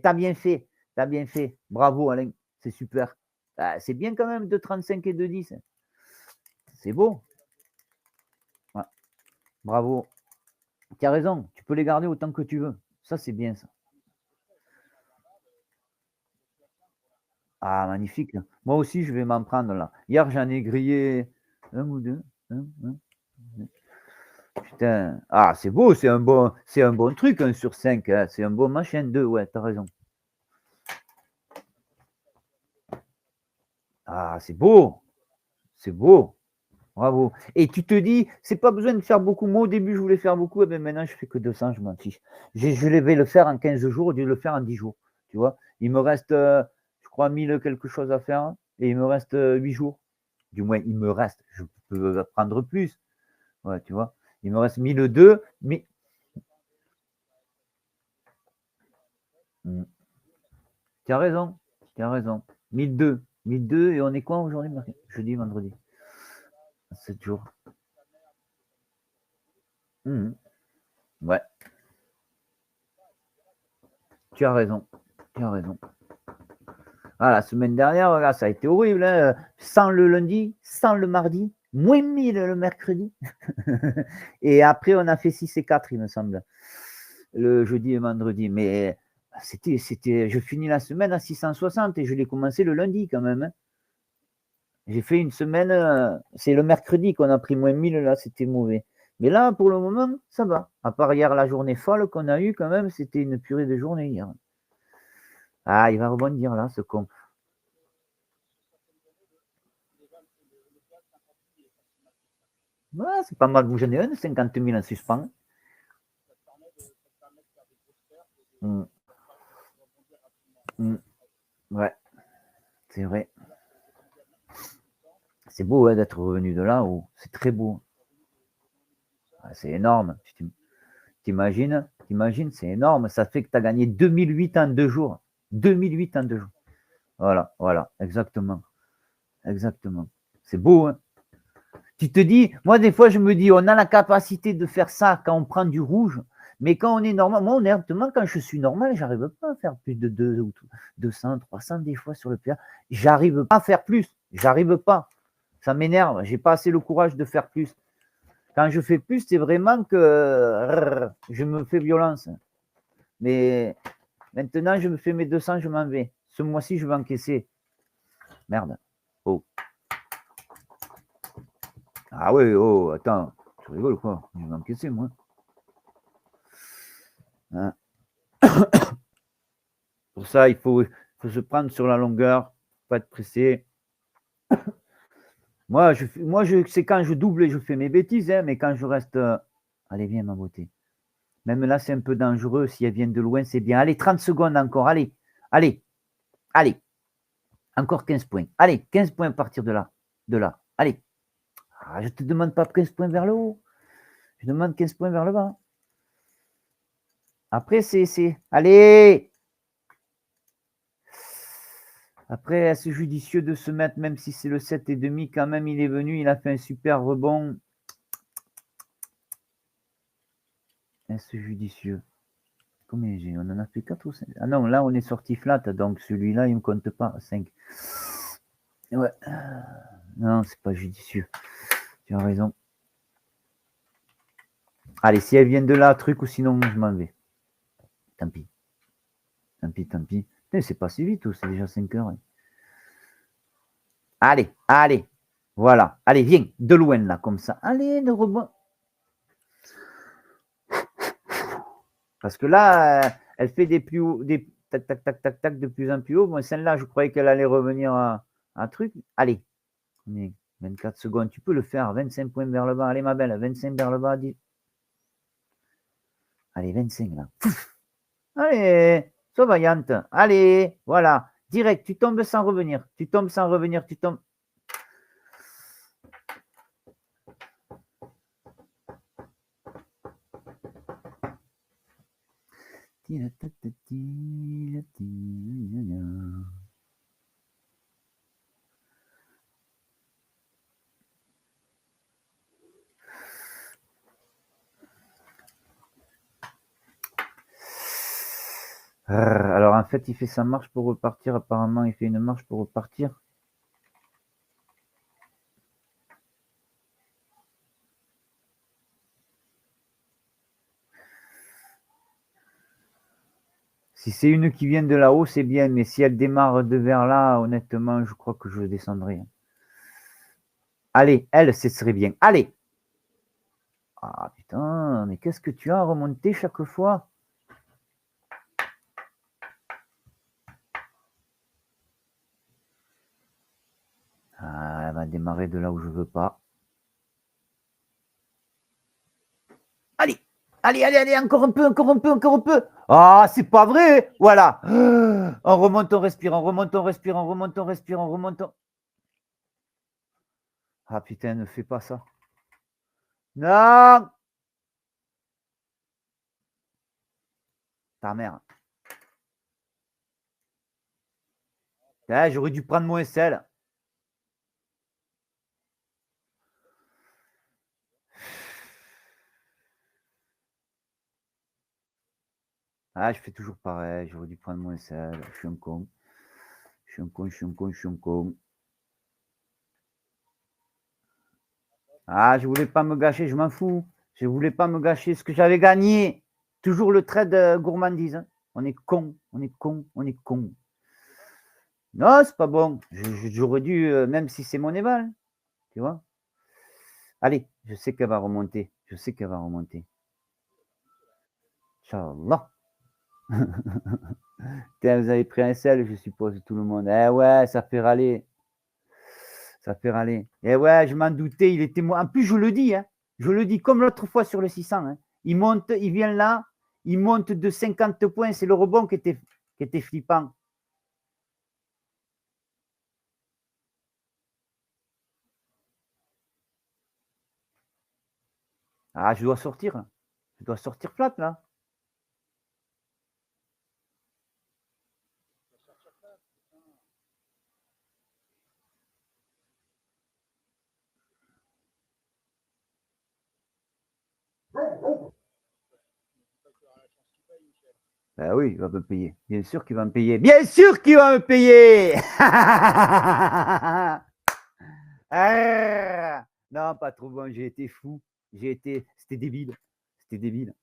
[SPEAKER 1] as bien fait. Tu as bien fait. Bravo, Alain. C'est super. C'est bien quand même de 35 et de 10. C'est beau. Ouais. Bravo. Tu as raison. Tu peux les garder autant que tu veux. Ça, c'est bien, ça. Ah, magnifique. Moi aussi, je vais m'en prendre là. Hier, j'en ai grillé un ou deux. Putain. Ah, c'est beau. C'est un bon truc, 1 sur 5. Hein. C'est un bon machin. 2, ouais, tu as raison. Ah, c'est beau. C'est beau. Bravo. Et tu te dis, c'est pas besoin de faire beaucoup. Moi, au début, je voulais faire beaucoup. Et bien maintenant, je fais que 200, je m'en fiche. Je vais le faire en 15 jours au lieu de le faire en 10 jours. Tu vois, il me reste, je crois, 1000 quelque chose à faire. Et il me reste 8 jours. Du moins, il me reste. Je peux prendre plus. Ouais, tu vois. Il me reste 1002. Mais... Tu as raison. Tu as raison. 1002. 1002. Et on est quoi aujourd'hui? Jeudi, vendredi. 7 jours. Ouais. Tu as raison. Tu as raison. Ah, la semaine dernière, là, ça a été horrible. Hein. Sans le lundi, sans le mardi, moins 1000 le mercredi. Et après, on a fait 6 et 4, il me semble. Le jeudi et vendredi. Mais je finis la semaine à 660 et je l'ai commencé le lundi quand même. Hein. J'ai fait une semaine, c'est le mercredi qu'on a pris moins 1000, là, c'était mauvais. Mais là, pour le moment, ça va. À part hier, la journée folle qu'on a eue quand même, c'était une purée de journée hier. Ah, il va rebondir là, ce con. Ouais, c'est pas mal, vous j'en ai un, 50 000 en suspens. Ouais, c'est vrai. C'est beau hein, d'être revenu de là où c'est très beau. C'est énorme. T'imagines, c'est énorme. Ça fait que tu as gagné 2008 en 2 jours. 2008 en 2 jours. Voilà, exactement. Exactement. C'est beau, hein. Tu te dis, moi, des fois, je me dis, on a la capacité de faire ça quand on prend du rouge, mais quand on est normal, moi, honnêtement, quand je suis normal, j'arrive pas à faire plus de 200, 300 des fois sur le PA. J'arrive pas à faire plus. J'arrive pas. Ça m'énerve. J'ai pas assez le courage de faire plus. Quand je fais plus, c'est vraiment que je me fais violence. Mais maintenant, je me fais mes 200, je m'en vais. Ce mois-ci, je vais encaisser. Merde. Oh. Ah oui, oh, attends. Tu rigoles quoi? Je vais encaisser, moi. Hein. Pour ça, il faut se prendre sur la longueur, pas être pressé. Moi, c'est quand je double et je fais mes bêtises, hein, mais quand je reste. Allez, viens, ma beauté. Même là, c'est un peu dangereux. Si elle vient de loin, c'est bien. Allez, 30 secondes encore. Allez. Encore 15 points. Allez, 15 points à partir de là. Allez. Ah, je ne te demande pas 15 points vers le haut. Je demande 15 points vers le bas. Après, c'est. Allez! Après, est-ce judicieux de se mettre, même si c'est le 7,5, quand même, il est venu, il a fait un super rebond. Est-ce judicieux? Combien j'ai? On en a fait 4 ou 5? Ah non, là, on est sorti flat, donc celui-là, il ne me compte pas. 5. Ouais. Non, c'est pas judicieux. Tu as raison. Allez, si elle vient de là, truc, ou sinon, je m'en vais. tant pis. Tant pis, tant pis. Putain, c'est passé vite, c'est déjà 5 heures. Allez, allez. Voilà. Allez, viens, de loin, là, comme ça. Allez, de rebond. Parce que là, elle fait des plus hauts, des tac, tac, tac, tac, tac, de plus en plus haut. Moi, celle-là, je croyais qu'elle allait revenir à un truc. Allez, on est 24 secondes. Tu peux le faire. 25 points vers le bas. Allez, ma belle. 25 vers le bas. 10. Allez, 25 là. Pouf. Allez, sois vaillante. Allez, voilà. Direct, tu tombes sans revenir. Tu tombes sans revenir. Tu tombes. Alors en fait, il fait sa marche pour repartir. Apparemment, il fait une marche pour repartir. Si c'est une qui vient de là-haut, c'est bien. Mais si elle démarre de vers là, honnêtement, je crois que je descendrai. Allez, elle, ce serait bien. Allez. Ah putain, mais qu'est-ce que tu as à remonter chaque fois? Ah, elle va démarrer de là où je veux pas. Allez, allez, allez, allez, encore un peu, encore un peu, encore un peu. Ah, c'est pas vrai. Voilà. On remonte, on respire, on remonte, on respire, on remonte, on respire, on remonte. Ah putain, ne fais pas ça. Non. Ta mère. Ah, j'aurais dû prendre mon SL. Ah, je fais toujours pareil. J'aurais dû prendre mon SL. Je suis un con. Je suis un con, je suis un con, je suis un con. Ah, je voulais pas me gâcher, je m'en fous. Je voulais pas me gâcher ce que j'avais gagné. Toujours le trade gourmandise. Hein. On est con, on est con, on est con. Non, c'est pas bon. J'aurais dû, même si c'est mon éval, tu vois. Allez, je sais qu'elle va remonter. Je sais qu'elle va remonter. Inch'Allah. Vous avez pris un sel, je suppose, tout le monde. Eh ouais, ça fait râler. Ça fait râler. Eh ouais, je m'en doutais. Il était moi. En plus, je le dis, hein. Je le dis comme l'autre fois sur le 600. Hein. Il monte, il vient là, il monte de 50 points. C'est le rebond qui était flippant. Ah, je dois sortir. Je dois sortir plate, là. Ben oui, il va me payer. Bien sûr qu'il va me payer. Bien sûr qu'il va me payer. Ah non, pas trop bon. J'ai été fou. C'était débile. C'était débile.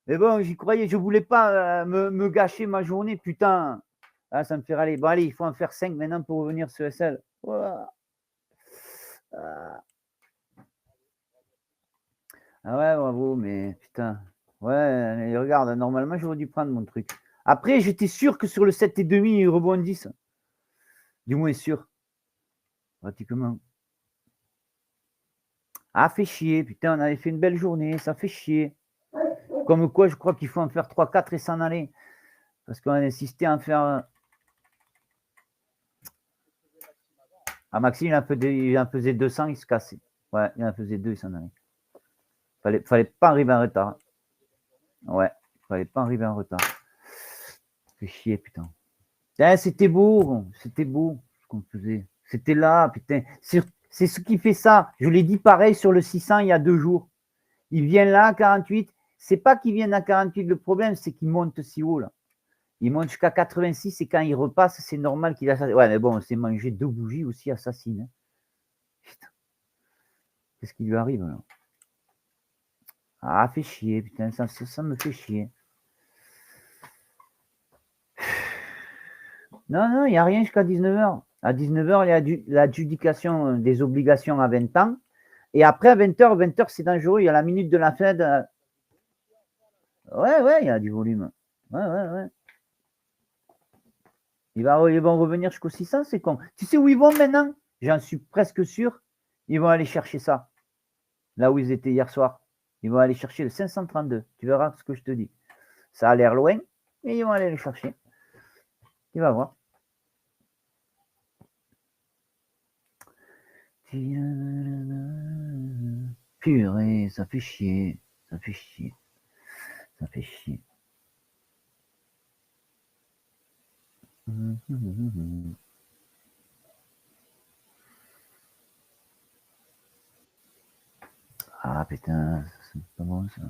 [SPEAKER 1] Mais bon, j'y croyais. Je voulais pas me gâcher ma journée. Putain. Ah, ça me fait râler. Bon, allez, il faut en faire 5 maintenant pour revenir sur SL. Voilà. Ah ouais, bravo, mais putain. Ouais, mais regarde, normalement, j'aurais dû prendre mon truc. Après, j'étais sûr que sur le 7,5, ils rebondissent. Du moins sûr. Pratiquement. Ah, fait chier. Putain, on avait fait une belle journée. Ça fait chier. Comme quoi, je crois qu'il faut en faire 3-4 et s'en aller. Parce qu'on a insisté à en faire. Ah, Maxime, il en faisait 200, il se cassait. Ouais, il en faisait 2, il s'en allait. Fallait pas arriver en retard. Ouais, fallait pas arriver en retard. Fait chier, putain. C'était beau, ce qu'on faisait. C'était là, putain. C'est ce qui fait ça. Je l'ai dit pareil sur le 600 il y a 2 jours. Il vient là à 48. C'est pas qu'il vienne à 48 le problème, c'est qu'il monte si haut là. Il monte jusqu'à 86 et quand il repasse, c'est normal qu'il assassine. Ouais, mais bon, c'est manger 2 bougies aussi assassine. Hein. Putain. Qu'est-ce qui lui arrive là? Ah, fait chier, putain, ça me fait chier. Non, il n'y a rien jusqu'à 19h. À 19h, il y a l'adjudication des obligations à 20 ans. Et après, à 20h, 20h, c'est dangereux. Il y a la minute de la Fed. Ouais, il y a du volume. Ouais. Ils vont revenir jusqu'au 600, c'est con. Tu sais où ils vont maintenant? J'en suis presque sûr. Ils vont aller chercher ça. Là où ils étaient hier soir. Ils vont aller chercher le 532. Tu verras ce que je te dis. Ça a l'air loin, mais ils vont aller le chercher. Tu vas voir. Purée, ça fait chier. Ça fait chier. Ça fait chier. Ah putain, c'est pas bon ça.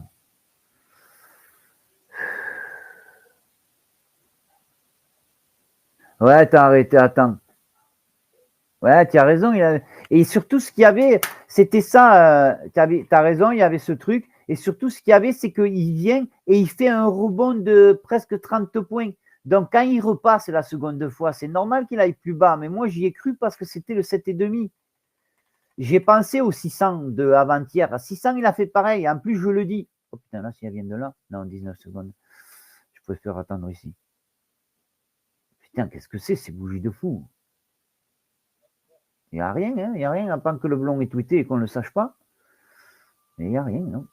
[SPEAKER 1] Ouais, t'as arrêté, attends. Ouais, tu as raison. Et surtout, ce qu'il y avait, c'était ça. T'as raison, il y avait ce truc. Et surtout, ce qu'il y avait, c'est qu'il vient et il fait un rebond de presque 30 points. Donc, quand il repasse la seconde fois, c'est normal qu'il aille plus bas. Mais moi, j'y ai cru parce que c'était le 7,5. J'ai pensé au 600 de avant-hier. À 600, il a fait pareil. En plus, je le dis. Oh putain, là, si elle vient de là. Non, 19 secondes. Je préfère attendre ici. Putain, qu'est-ce que c'est ces bougies de fou? Il n'y a rien, hein. Il n'y a rien, à part que le blond est tweeté et qu'on ne le sache pas. Mais il n'y a rien, non.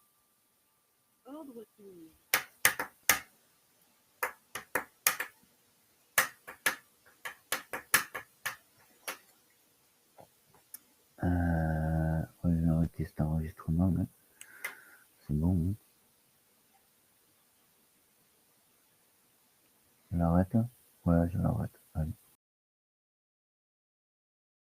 [SPEAKER 2] Ordre soumis.
[SPEAKER 1] Je vais arrêter cet enregistrement. Hein. C'est bon. Hein. Je l'arrête. Ouais, je l'arrête. Allez.